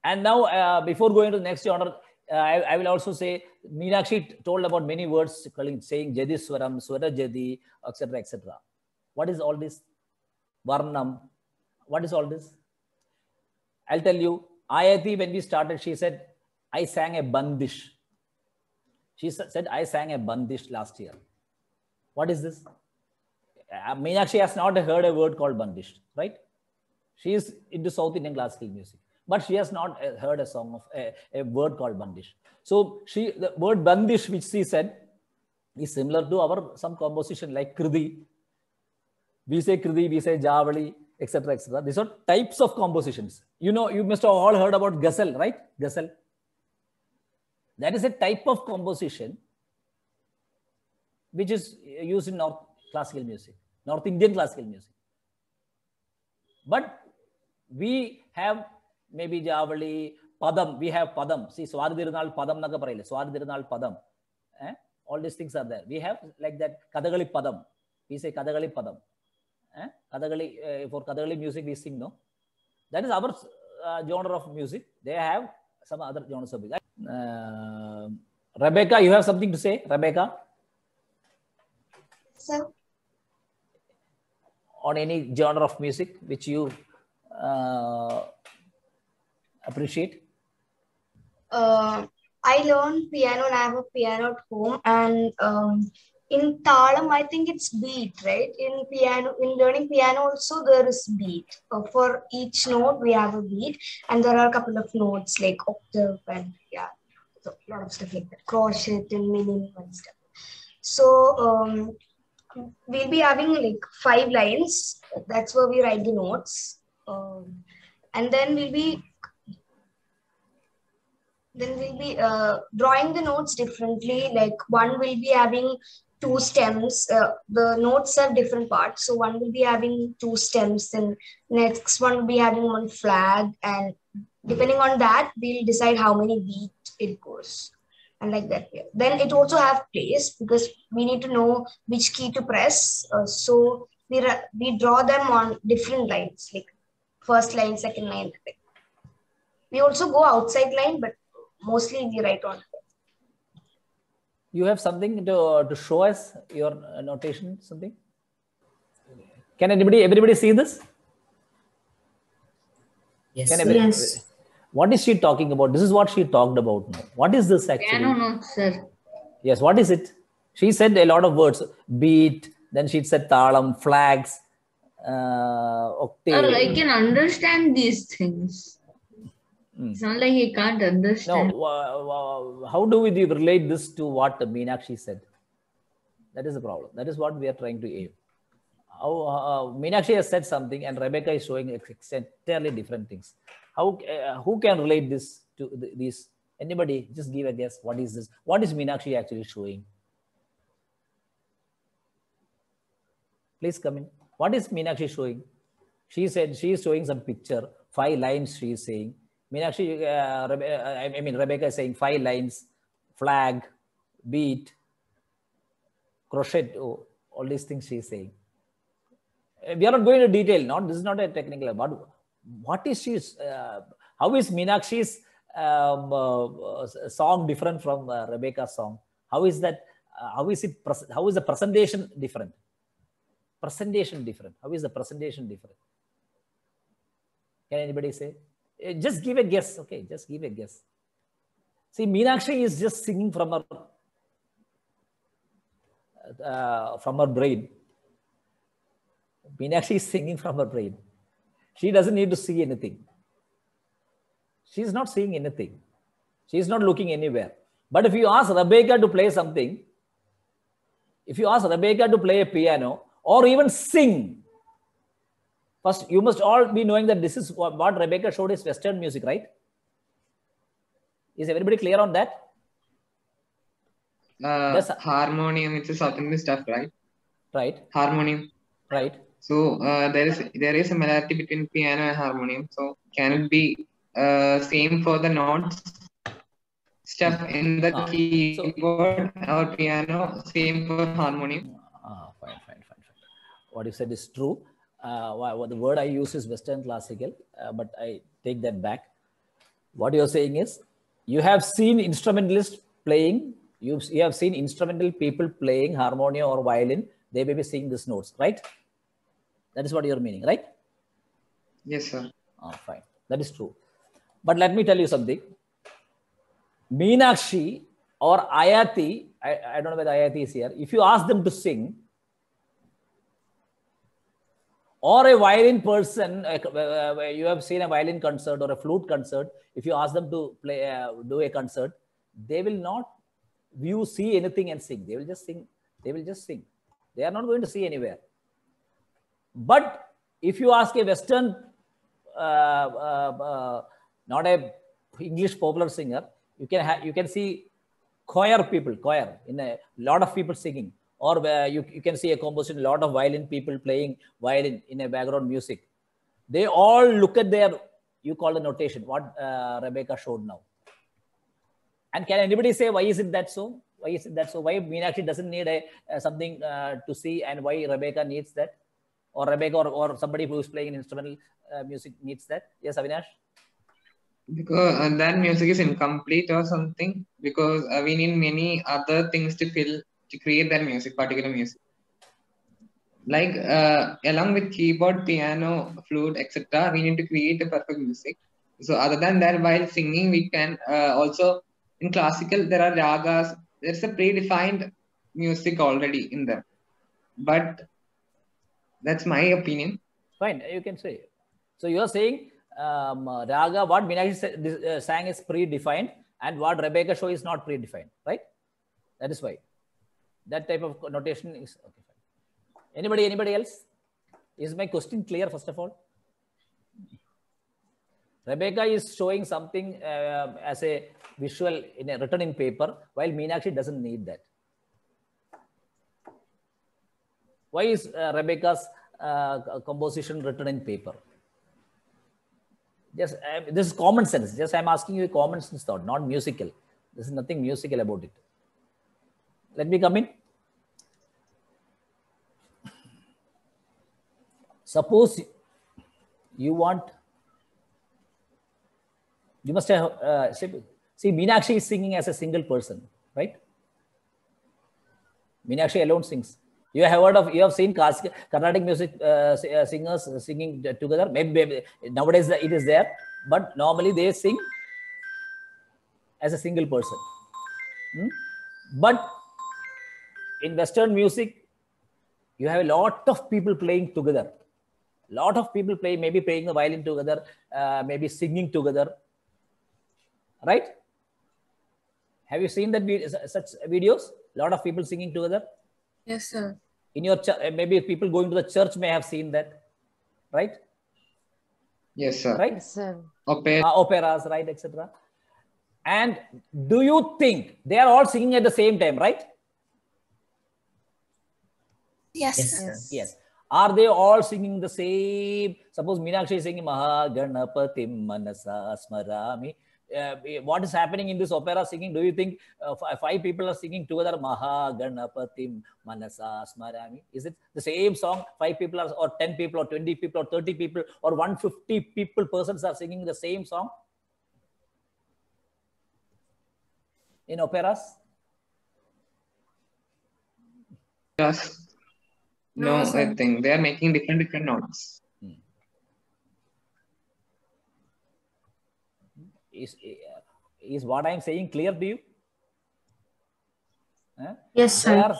And now, before going to the next genre, I will also say, Meenakshi told about many words saying Jadiswaram, Swara Jadi, etc., etc. What is all this? Varnam. What is all this? I'll tell you. Ayati, when we started, she said, I sang a bandish. She said, I sang a bandish last year. What is this? Meenakshi has not heard a word called bandish, right? She is into South Indian classical music, but she has not heard a song of a word called bandish. So the word bandish, which she said, is similar to some composition like Kridi. We say Kridi, we say Javali, etc., etc. These are types of compositions. You know, you must have all heard about Ghazal, right? Ghazal. That is a type of composition which is used in North classical music, North Indian classical music. But we have maybe Javali, Padam, we have Padam. See, Swadhiranal Padam naga parayile, Swadhiranal Padam. All these things are there. We have like that Kadagali Padam. We say Kadagali Padam. Kadagali, for Kadagali music we sing, no? That is our genre of music. They have some other genres of music. Rebecca, you have something to say, Rebecca? So, on any genre of music which you appreciate? I learned piano and I have a piano at home, and in Talam, I think it's beat, right? In learning piano also there is beat. For each note we have a beat, and there are a couple of notes like octave and so a lot of stuff like that, crochet and minim and stuff. So we'll be having like 5 lines. That's where we write the notes, and then we'll be drawing the notes differently. Like one will be having 2 stems. The notes have different parts. So one will be having 2 stems, and next one will be having 1 flag. And depending on that, we'll decide how many beat it goes. And like that. Then it also have place because we need to know which key to press. So we draw them on different lines, like first line, second line. We also go outside line, but mostly we write on. You have something to show us, your notation, something? Can everybody see this? Yes. Can Yes. What is she talking about? This is what she talked about now. What is this actually? Piano notes, sir. Yes, what is it? She said a lot of words. Beat, then she said talam, flags, octave. Sir, I can understand these things. It's not like he can't understand. No, how do we relate this to what Meenakshi said? That is the problem. That is what we are trying to aim. Meenakshi has said something and Rebecca is showing entirely different things. Who can relate this to these? Anybody? Just give a guess. What is this? What is Meenakshi actually showing? Please come in. What is Meenakshi showing? She said she is showing some picture. 5 lines she is saying. Meenakshi, Rebecca is saying 5 lines. Flag, beat, crochet. Oh, all these things she is saying. We are not going into detail. This is not a technical. But what is she's? How is Meenakshi's song different from Rebecca's song? How is that? How is it? How is the presentation different? Presentation different. How is the presentation different? Can anybody say? Just give a guess. Okay, just give a guess. See, Meenakshi is just singing from her brain. Meenakshi is singing from her brain. She doesn't need to see anything. She is not seeing anything. She is not looking anywhere. But if you ask Rebecca to play something, if you ask Rebecca to play a piano or even sing, first you must all be knowing that this is what Rebecca showed is Western music, right? Is everybody clear on that? Harmonium, it's a South Indian stuff, right? Right. Harmonium. Right. So there is a similarity between piano and harmonium. So can it be same for the notes stuff in the keyboard or piano, same for harmonium? Fine. What you said is true. The word I use is Western classical, but I take that back. What you're saying is, you have seen instrumentalists playing, you have seen instrumental people playing harmonium or violin, they may be singing these notes, right? That is what you're meaning, right? Yes, sir. Fine. That is true. But let me tell you something. Meenakshi or Ayati, I don't know whether Ayati is here, if you ask them to sing, or a violin person, you have seen a violin concert or a flute concert, if you ask them to play, do a concert, they will not see anything and sing. They will just sing. They will just sing. They are not going to see anywhere. But if you ask a Western, not a English popular singer, you can see choir in a lot of people singing. Or you can see a composition, a lot of violin people playing violin in a background music. They all look at their, you call the notation, what Rebecca showed now. And can anybody say, why is it that so? Why is it that so? Why Meenakshi doesn't need something to see, and why Rebecca needs that? Or Rebecca or somebody who is playing instrumental music needs that? Yes, Avinash? Because that music is incomplete or something, because we need many other things to create that music, particular music. Like along with keyboard, piano, flute, etc., we need to create a perfect music. So other than that, while singing, we can also, in classical, there are ragas. There's a predefined music already in them. But that's my opinion. Fine, you can say. So you're saying raga, what Meenakshi sang is predefined, and what Rebecca show is not predefined, right? That is why. That type of notation is okay. Fine. Anybody else? Is my question clear? First of all, Rebecca is showing something as a visual written in paper, while Meenakshi doesn't need that. Why is Rebecca's composition written in paper? Just this is common sense. Just I'm asking you a common sense thought, not musical. There is nothing musical about it. Let me come in. Suppose you must have, see, Meenakshi is singing as a single person, right? Meenakshi alone sings. You have seen Carnatic music singers singing together. Maybe nowadays it is there, but normally they sing as a single person. But in Western music, you have a lot of people playing together. Lot of people maybe playing the violin together, maybe singing together, right? Have you seen that such videos? A lot of people singing together. Yes, sir. In your maybe people going to the church may have seen that, right? Yes, sir. Right? Yes, sir. Operas, right, etc. And do you think they are all singing at the same time, right? Yes. Yes. Yes. Are they all singing the same? Suppose Meenakshi is singing Mahaganapatim Manasa Smarami. What is happening in this opera singing? Do you think 5 people are singing together Mahaganapatim Manasa Smarami? Is it the same song? 5 people are, or 10 people, or 20 people, or 30 people, or 150 people, persons are singing the same song in operas? Yes. No, I think they are making different notes. Is what I am saying clear to you? Yes, sir.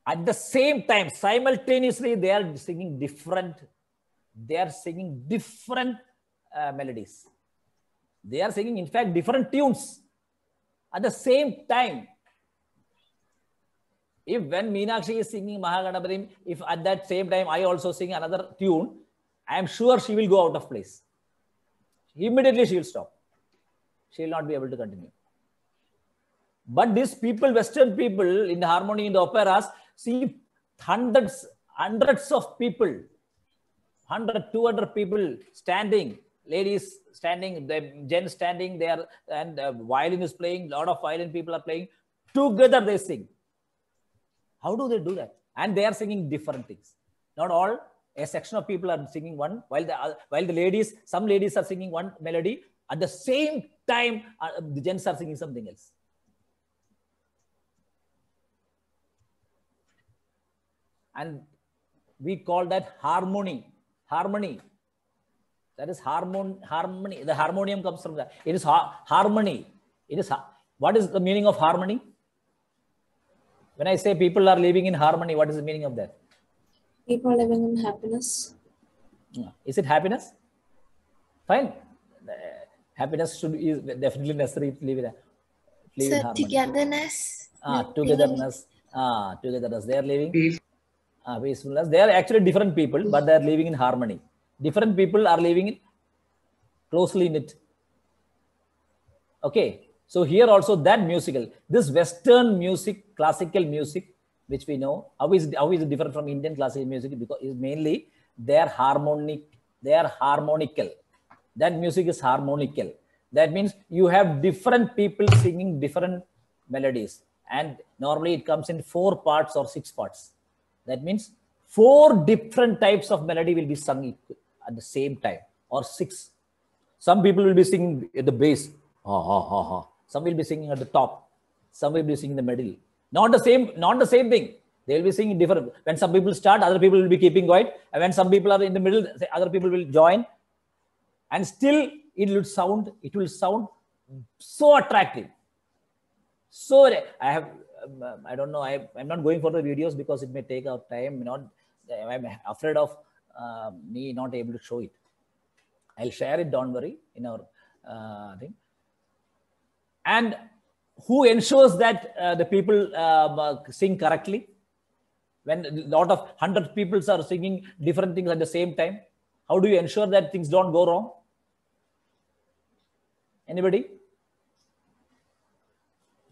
At the same time, simultaneously, they are singing different. They are singing different melodies. They are singing, in fact, different tunes at the same time. If when Meenakshi is singing Mahaganapatim, if at that same time I also sing another tune, I am sure she will go out of place. Immediately she will stop. She will not be able to continue. But these people, Western people in the harmony, in the operas, see hundreds of people, 100, 200 people standing, ladies standing, the gents standing there, and violin is playing, lot of violin people are playing. Together they sing. How do they do that? And they are singing different things. Not all. A section of people are singing one, while the ladies, some ladies are singing one melody. At the same time, the gents are singing something else. And we call that harmony. Harmony. That is harmony. The harmonium comes from that. It is harmony. It is. What is the meaning of harmony? When I say people are living in harmony, what is the meaning of that? People living in happiness. Is it happiness? Fine. Happiness is definitely necessary to live in harmony. Togetherness. Togetherness. Togetherness. They are living peacefulness. They are actually different people, but they are living in harmony. Different people are living closely knit. Okay. So here also that musical, this Western music, classical music, which we know, how is it different from Indian classical music? Because it's mainly they are harmonical. That music is harmonical. That means you have different people singing different melodies, and normally it comes in 4 parts or 6 parts. That means 4 different types of melody will be sung at the same time, or 6. Some people will be singing at the bass. Some will be singing at the top. Some will be singing in the middle. Not the same thing. They will be singing different. When some people start, other people will be keeping quiet. And when some people are in the middle, other people will join. And still it will sound so attractive. So I don't know. I'm not going for the videos because it may take out time. I'm afraid of me not able to show it. I'll share it. Don't worry, in our thing. And who ensures that the people sing correctly? When a lot of 100 people are singing different things at the same time, how do you ensure that things don't go wrong? Anybody?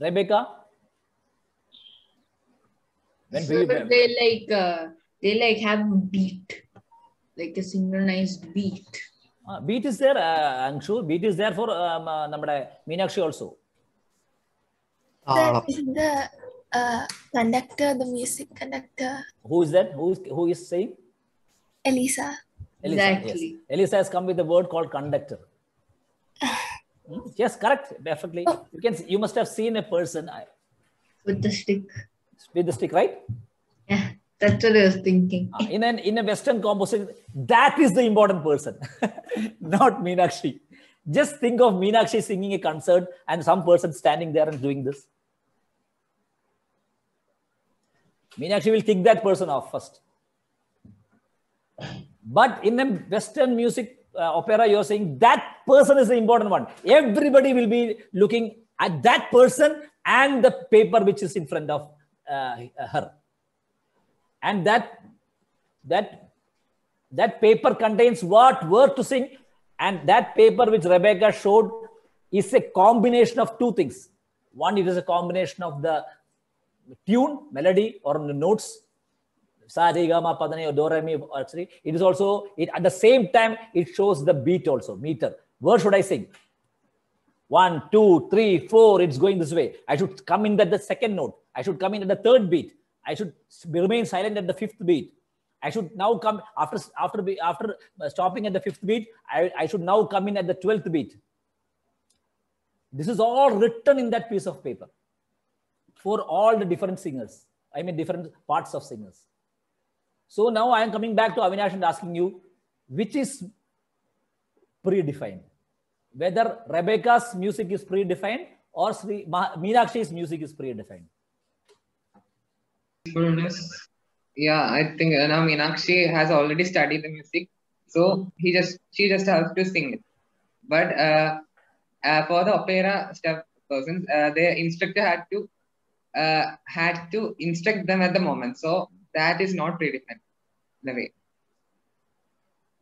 Rebecca? They have a beat, like a synchronized beat. Beat is there, I'm sure. Beat is there for Meenakshi also. The conductor, the music conductor. Who is that? Who is saying? Elisa. Exactly. Yes. Elisa has come with a word called conductor. Yes, correct. Definitely. You must have seen a person with the stick. With the stick, right? Yeah. That's what I was thinking. In a Western composition, that is the important person, not Meenakshi. Just think of Meenakshi singing a concert and some person standing there and doing this. Meenakshi will kick that person off first. But in a Western music opera, you're saying that person is the important one. Everybody will be looking at that person and the paper which is in front of her. And that paper contains what word to sing. And that paper which Rebecca showed is a combination of two things. One, it is a combination of the tune, melody, or the notes. Sa, re, ga, ma, pa, da, ni, or do, re, mi, actually. It is also, at the same time, it shows the beat also, meter. Where should I sing? 1, 2, 3, 4, it's going this way. I should come in at the second note. I should come in at the third beat. I should remain silent at the fifth beat. I should now come after stopping at the fifth beat. I should now come in at the 12th beat. This is all written in that piece of paper for all the different singers. I mean, different parts of singers. So now I am coming back to Avinash and asking you, which is predefined? Whether Rebecca's music is predefined or Meenakshi's music is predefined? Yeah, I think now Meenakshi has already studied the music, so she just has to sing it. But for the opera staff persons, the instructor had to instruct them at the moment, so that is not predefined in a way.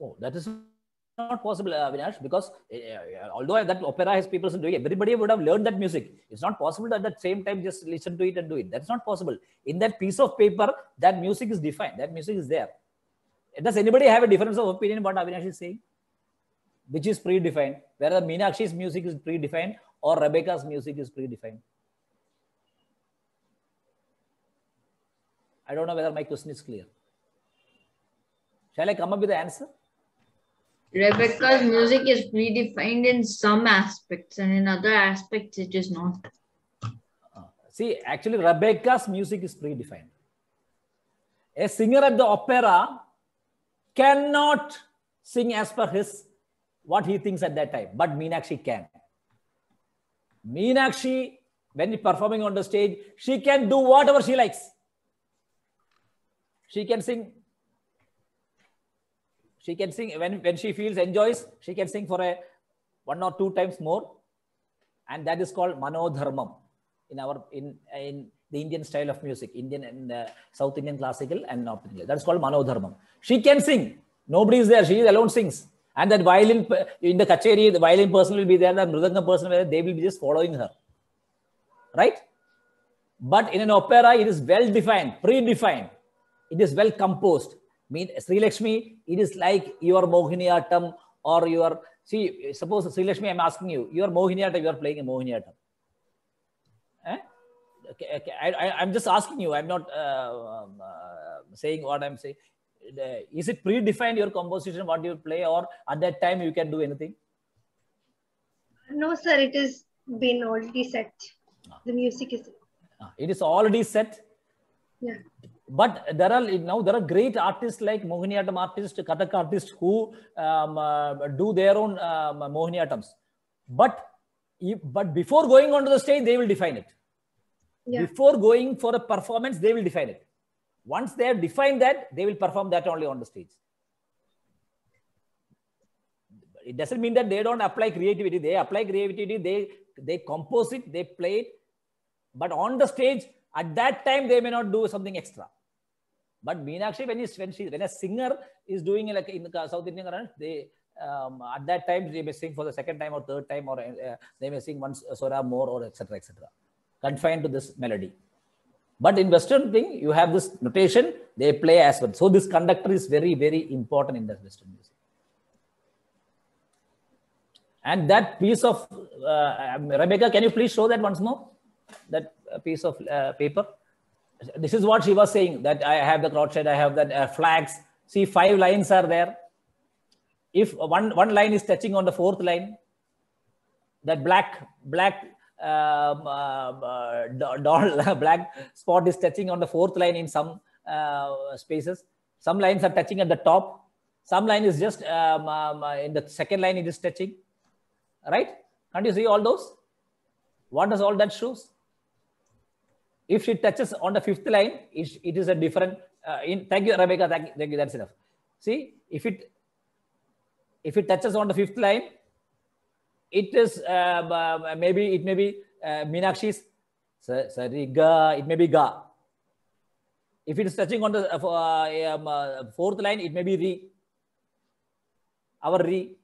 Oh, that is not possible, Avinash, because although that opera has people doing it, everybody would have learned that music. It's not possible to at the same time just listen to it and do it. That's not possible. In that piece of paper, that music is defined. That music is there. Does anybody have a difference of opinion what Avinash is saying? Which is predefined? Whether Meenakshi's music is predefined or Rebecca's music is predefined? I don't know whether my question is clear. Shall I come up with the answer? Rebecca's music is predefined in some aspects, and in other aspects it is not. See, actually Rebecca's music is predefined. A singer at the opera cannot sing as per what he thinks at that time, but Meenakshi can. Meenakshi, when performing on the stage, she can do whatever she likes. She can sing. She can sing when she feels enjoys. She can sing for 1 or 2 times more, and that is called manodharmam in the Indian style of music, Indian and South Indian classical and North Indian. That is called manodharmam. She can sing. Nobody is there. She alone sings, and that violin in the kacheri, the violin person will be there. The mridangam person will be there. They will be just following her, right? But in an opera, it is well defined, predefined. It is well composed. Sri Lakshmi, it is like your Mohiniyattam or your, see, suppose Sri Lakshmi, I'm asking you, your Mohiniyattam, you are playing a Mohiniyattam. I'm just asking you, I'm not saying what I'm saying. Is it predefined your composition, what you play, or at that time you can do anything? No, sir, it is been already set. The music is. It is already set? Yeah. But there are great artists like Mohiniyattam artists, Kathak artists who do their own Mohiniyattams. But before going onto the stage, they will define it. Yeah. Before going for a performance, they will define it. Once they have defined that, they will perform that only on the stage. It doesn't mean that they don't apply creativity. They apply creativity, they compose it, they play it. But on the stage, at that time, they may not do something extra. But Meenakshi, when a singer is doing like in the South Indian, they at that time they may sing for the second time or third time, or they may sing one swara more, or etc. Confined to this melody. But in Western thing, you have this notation, they play as well. So this conductor is very, very important in the Western music. And that piece of Rebecca, can you please show that once more? That piece of paper. This is what she was saying, that I have the crotchet, I have that flags. See, 5 lines are there. If one line is touching on the 4th line, that black spot is touching on the 4th line in some spaces. Some lines are touching at the top. Some line is just in the second line it is touching. Right? Can't you see all those? What does all that shows? If it touches on the fifth line, it is a different. Thank you, Rebecca. Thank you. That's enough. See, if it touches on the fifth line, it is maybe it may be Meenakshi's Sariga. It may be Ga. If it is touching on the fourth line, it may be Re. Our Re.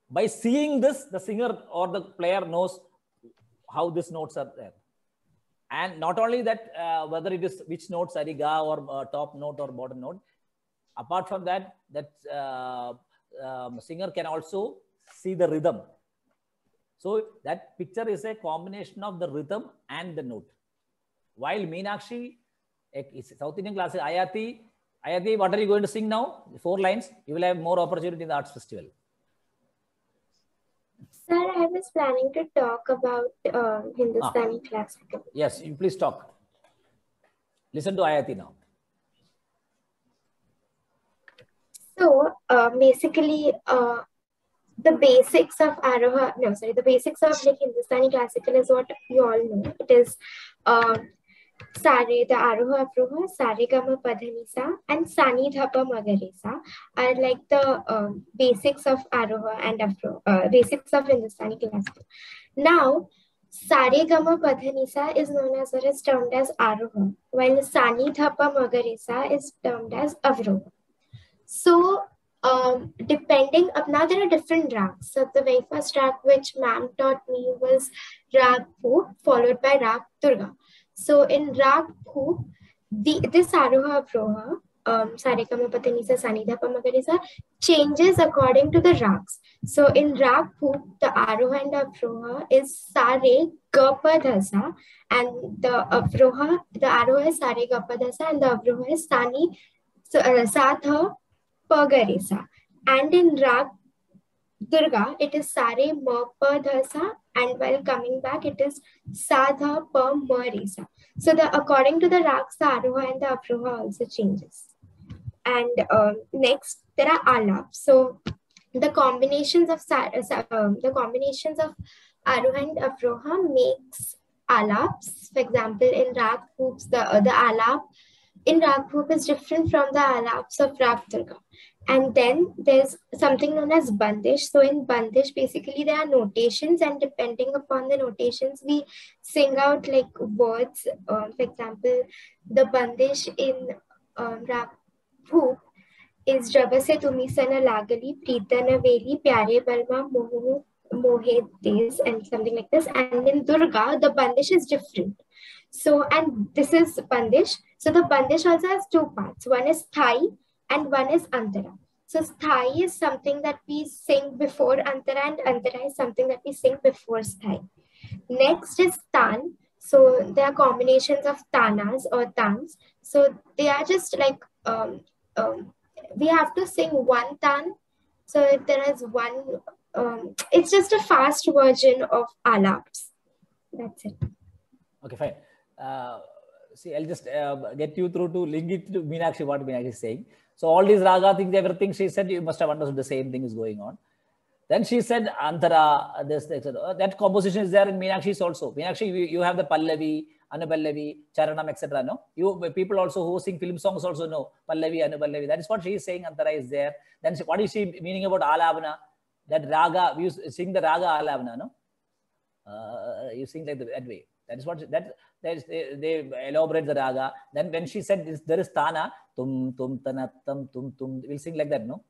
By seeing this, the singer or the player knows how these notes are there. And not only that, whether it is which note, Sariga or top note or bottom note. Apart from that, singer can also see the rhythm. So that picture is a combination of the rhythm and the note. While Meenakshi, South Indian classic, Ayati, what are you going to sing now? 4 lines. You will have more opportunity in the arts festival. Sir, I was planning to talk about Hindustani classical. Yes, you please talk. Listen to Ayati now. So basically, the basics of the basics of like Hindustani classical is what you all know. It is Sare, the Aroha, Avroha, Sare, Gama, Padhanisa, and Sani, Dhapa, Magaresa are like the basics of Aroha and Avroha, basics of Hindustani classical. Now, Sare, Gama, Padhanisa is known as or is termed as Aroha, while Sani, Dhapa, Magaresa is termed as Avroha. So, depending now there are different rags. So the very first rag which ma'am taught me was rag Bhoop, followed by rag Durga. So in rag Bhoop, this Aroha Avroha, Saregama Pathanisa Sanidha Pamagarisa changes according to the rags. So in rag Bhoop, the Aroha and Avroha is Sare Gapadhasa, and the Avroha, the Aroha is Sare Gapadhasa, and the Avroha is Sani Satha Pagaresa. And in rag Durga, it is Sare Mapadhasa, and while coming back, it is Sadha Pamaresa. So according to the rags, the Aroha and the Avroha also changes. And next, there are Alaps. So the combinations of Aroha and Avroha makes Alaps. For example, in rag Bhoops, the Alap in rag Bhoop is different from the Alaps of rag Durga. And then there's something known as Bandish. So in Bandish, basically there are notations, and depending upon the notations, we sing out like words. For example, the Bandish in rag Bhoop is Jabase Tumi Sana Lagali, Pritana Veli, Pyare Balma, Mohe Des, and something like this. And in Durga, the Bandish is different. So, and this is Bandish. So the Bandish also has 2 parts. One is Thai and one is Antara. So Sthai is something that we sing before Antara, and Antara is something that we sing before Sthai. Next is Tan. So there are combinations of Tanas or Tans. So they are just like, we have to sing one Tan. So if there is one, it's just a fast version of Alaps. That's it. Okay, fine. See, I'll just get you through to link it to Meenakshi, what Meenakshi is saying. So all these raga things, everything she said, you must have understood the same thing is going on. Then she said Antara, this, etc. That composition is there in Meenakshi's also. Meenakshi, you have the Pallavi, Anupallavi, Charanam, etc. No, people also who sing film songs also know Pallavi, Anupallavi. That is what she is saying. Antara is there. Then what is she meaning about Alavana? That raga, you sing the raga Alavana, no? You sing like that way. That is what they elaborate the raga. Then when she said there is Tana, tum tum tanatam tum tum, we'll sing like that, no?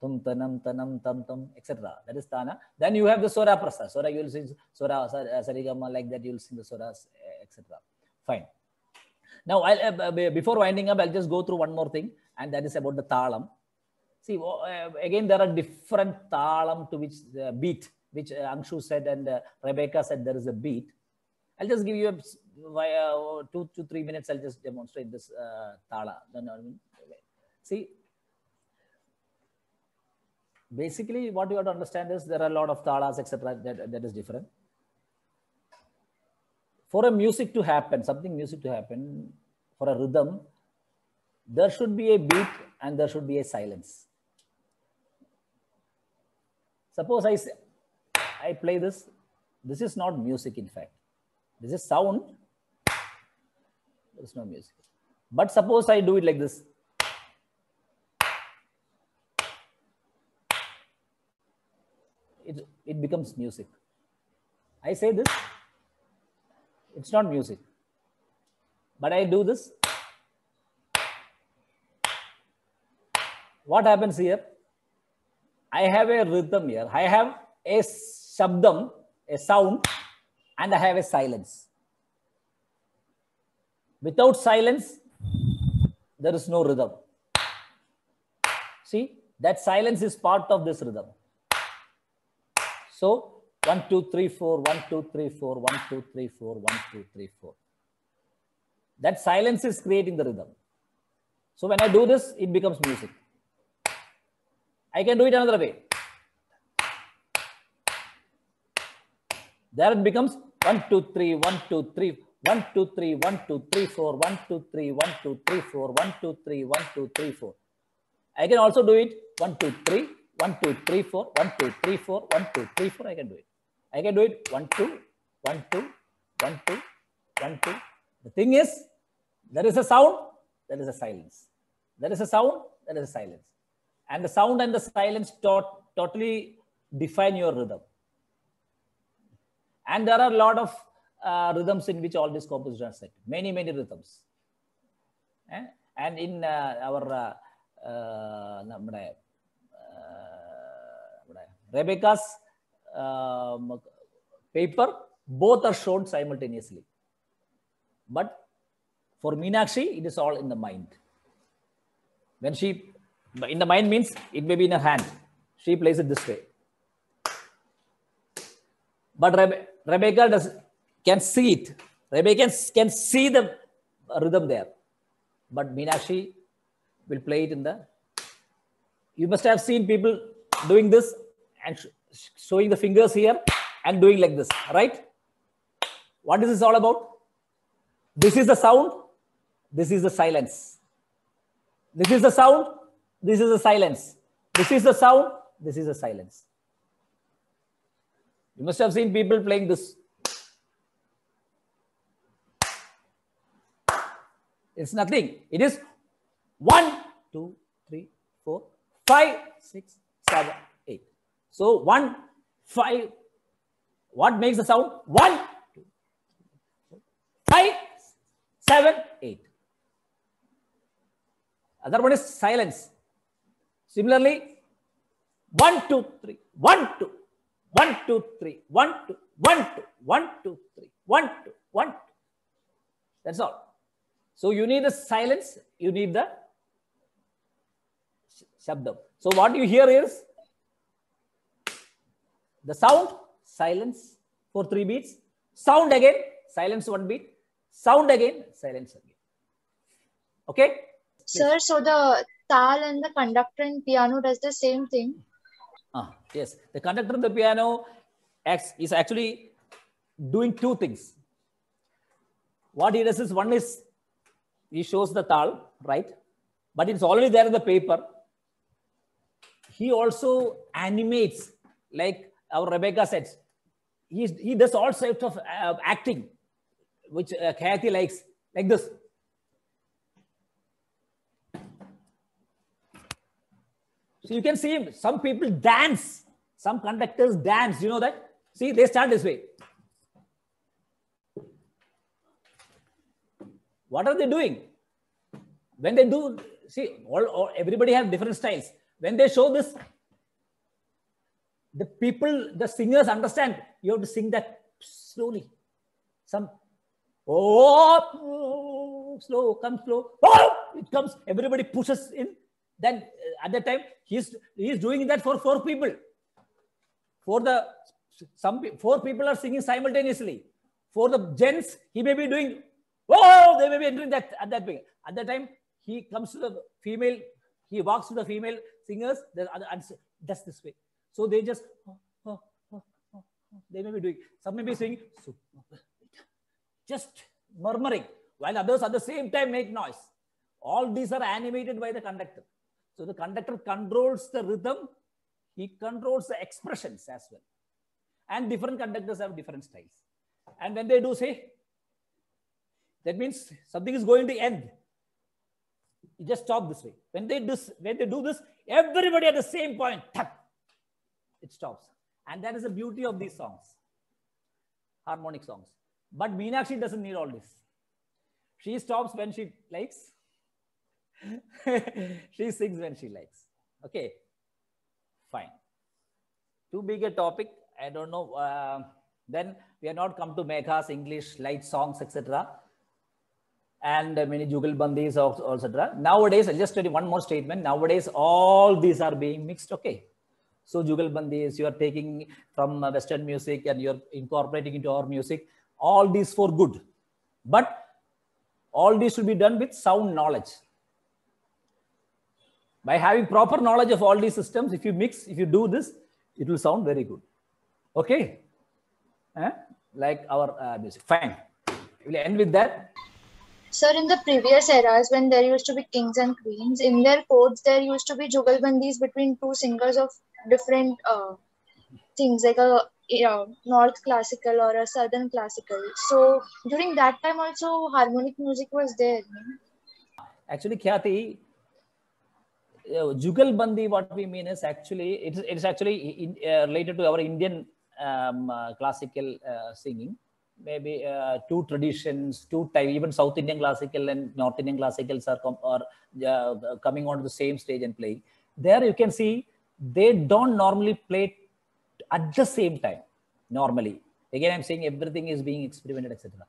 Tum tanam tanam tam tam, etc. That is Tana. Then you have the Sora Prasa. Sora, you will sing Sora, Sarigama, like that. You will sing the Soras, etc. Fine. Now, before winding up, I'll just go through one more thing, and that is about the Talam. See, again, there are different Talam to which beat, which Anshu said and Rebecca said there is a beat. I'll just give you 2 to 3 minutes. I'll just demonstrate this Tala. See, basically what you have to understand is there are a lot of Talas, etc. That is different. For a music to happen, for a rhythm, there should be a beat and there should be a silence. Suppose I play this. This is not music, in fact. This is sound. There is no music. But suppose I do it like this. It becomes music. I say this. It's not music. But I do this. What happens here? I have a rhythm here. I have a shabdam, a sound, and I have a silence. Without silence, there is no rhythm. See, that silence is part of this rhythm. So 1, 2, 3, 4, 1, 2, 3, 4, 1, 2, 3, 4, 1, 2, 3, 4. That silence is creating the rhythm. So when I do this, it becomes music. I can do it another way. There it becomes 1, 2, 3, 1, 2, 3, 1, 2, 3, 1, 2, 3, 4, 1, 2, 3, 1, 2, 3, 4, 1, 2, 3, 1, 2, 3, 4. I can also do it 1, 2, 3, 1, 2, 3, 4, 1, 2, 3, 4, 1, 2, 3, 4. I can do it. I can do it 1, 2, 1, 2, 1, 2, 1, 2. The thing is, there is a sound, there is a silence. There is a sound, there is a silence. And the sound and the silence totally define your rhythm. And there are a lot of rhythms in which all these compositions are set. Many, many rhythms. And in our Rebecca's paper, both are shown simultaneously. But for Meenakshi, it is all in the mind. When she, in the mind means it may be in her hand. She plays it this way. But Rebecca can see it. Rebecca can see the rhythm there. But Meenakshi will play it in the... You must have seen people doing this and showing the fingers here and doing like this, right? What is this all about? This is the sound. This is the silence. This is the sound. This is the silence. This is the sound. This is the silence. You must have seen people playing this. It's nothing. It is 1, 2, 3, 4, 5, 6, 7, 8. So 1, 5. What makes the sound? 1, 2, 3, 4, 5, 7, 8. Other one is silence. Similarly, 1, 2, 3, 1, 2, 1, 2, 3, 1, 2, 1, 2, 1, 2, 3, 1, 2, 1, 2. That's all. So you need the silence, you need the shabdam. So what you hear is the sound, silence for 3 beats, sound again, silence 1 beat, sound again, silence again. Okay? Sir, so the tal and the conductor in piano does the same thing? Yes, the conductor of the piano is actually doing 2 things. What he does is, one is he shows the tal, right? But it's already there in the paper. He also animates, like our Rebecca said. He does all sorts of acting, which Kathy likes, like this. So you can see some people dance, some conductors dance, you know that? See, they start this way. What are they doing? When they do, see, everybody have different styles. When they show this, the people, the singers understand you have to sing that slowly. Some, slow, come slow. It comes, everybody pushes in. Then at that time, he's doing that for 4 people. For the, 4 people are singing simultaneously. For the gents, he may be doing, they may be entering that at that point. At that time, he comes to the female, he walks to the female singers, and does this way. So they just, they may be doing, some may be singing, just murmuring, while others at the same time make noise. All these are animated by the conductor. So the conductor controls the rhythm. He controls the expressions as well. And different conductors have different styles. And when they do say, that means something is going to end. You just stop this way. When they do this, everybody at the same point, tap, it stops. And that is the beauty of these songs, harmonic songs. But Meenakshi doesn't need all this. She stops when she likes. She sings when she likes. Okay, fine. Too big a topic. I don't know. Then we are not come to Megha's English light songs, etc. And many Jugalbandis, etc. Nowadays, I'll just tell you one more statement. Nowadays, all these are being mixed. Okay. So Jugalbandis, you are taking from Western music and you're incorporating into our music. All these for good. But all these should be done with sound knowledge. By having proper knowledge of all these systems, if you mix, if you do this, it will sound very good. Okay? Like our music. Fine. We'll end with that. Sir, in the previous eras, when there used to be kings and queens, in their courts, there used to be jugalbandis between two singers of different things, like a North classical or a Southern classical. So during that time also, harmonic music was there. Actually, Khyati, Jugalbandi, what we mean is actually, it's actually related to our Indian classical singing. Maybe two traditions, two types, even South Indian classical and North Indian classicals are coming onto the same stage and playing. There you can see they don't normally play at the same time, normally. Again, I'm saying everything is being experimented, etc.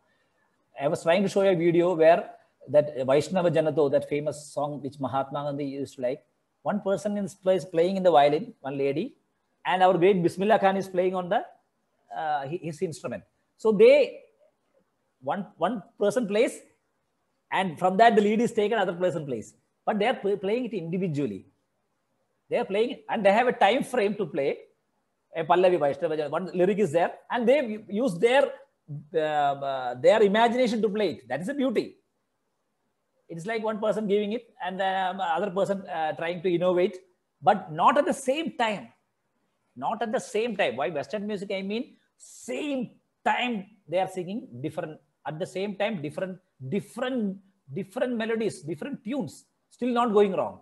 I was trying to show you a video where that Vaishnava Janato, that famous song which Mahatma Gandhi used to like, one person is playing in the violin, one lady, and our great Bismillah Khan is playing on the his instrument. So one person plays, and from that the lead is taken, other person plays. But they are playing it individually. They are playing it, and they have a time frame to play. A Pallavi Vaishnava, one lyric is there, and they use their imagination to play it. That is the beauty. It's like one person giving it, and other person trying to innovate, but not at the same time. Not at the same time. Why Western music? I mean, same time they are singing different, at the same time different melodies, different tunes, still not going wrong.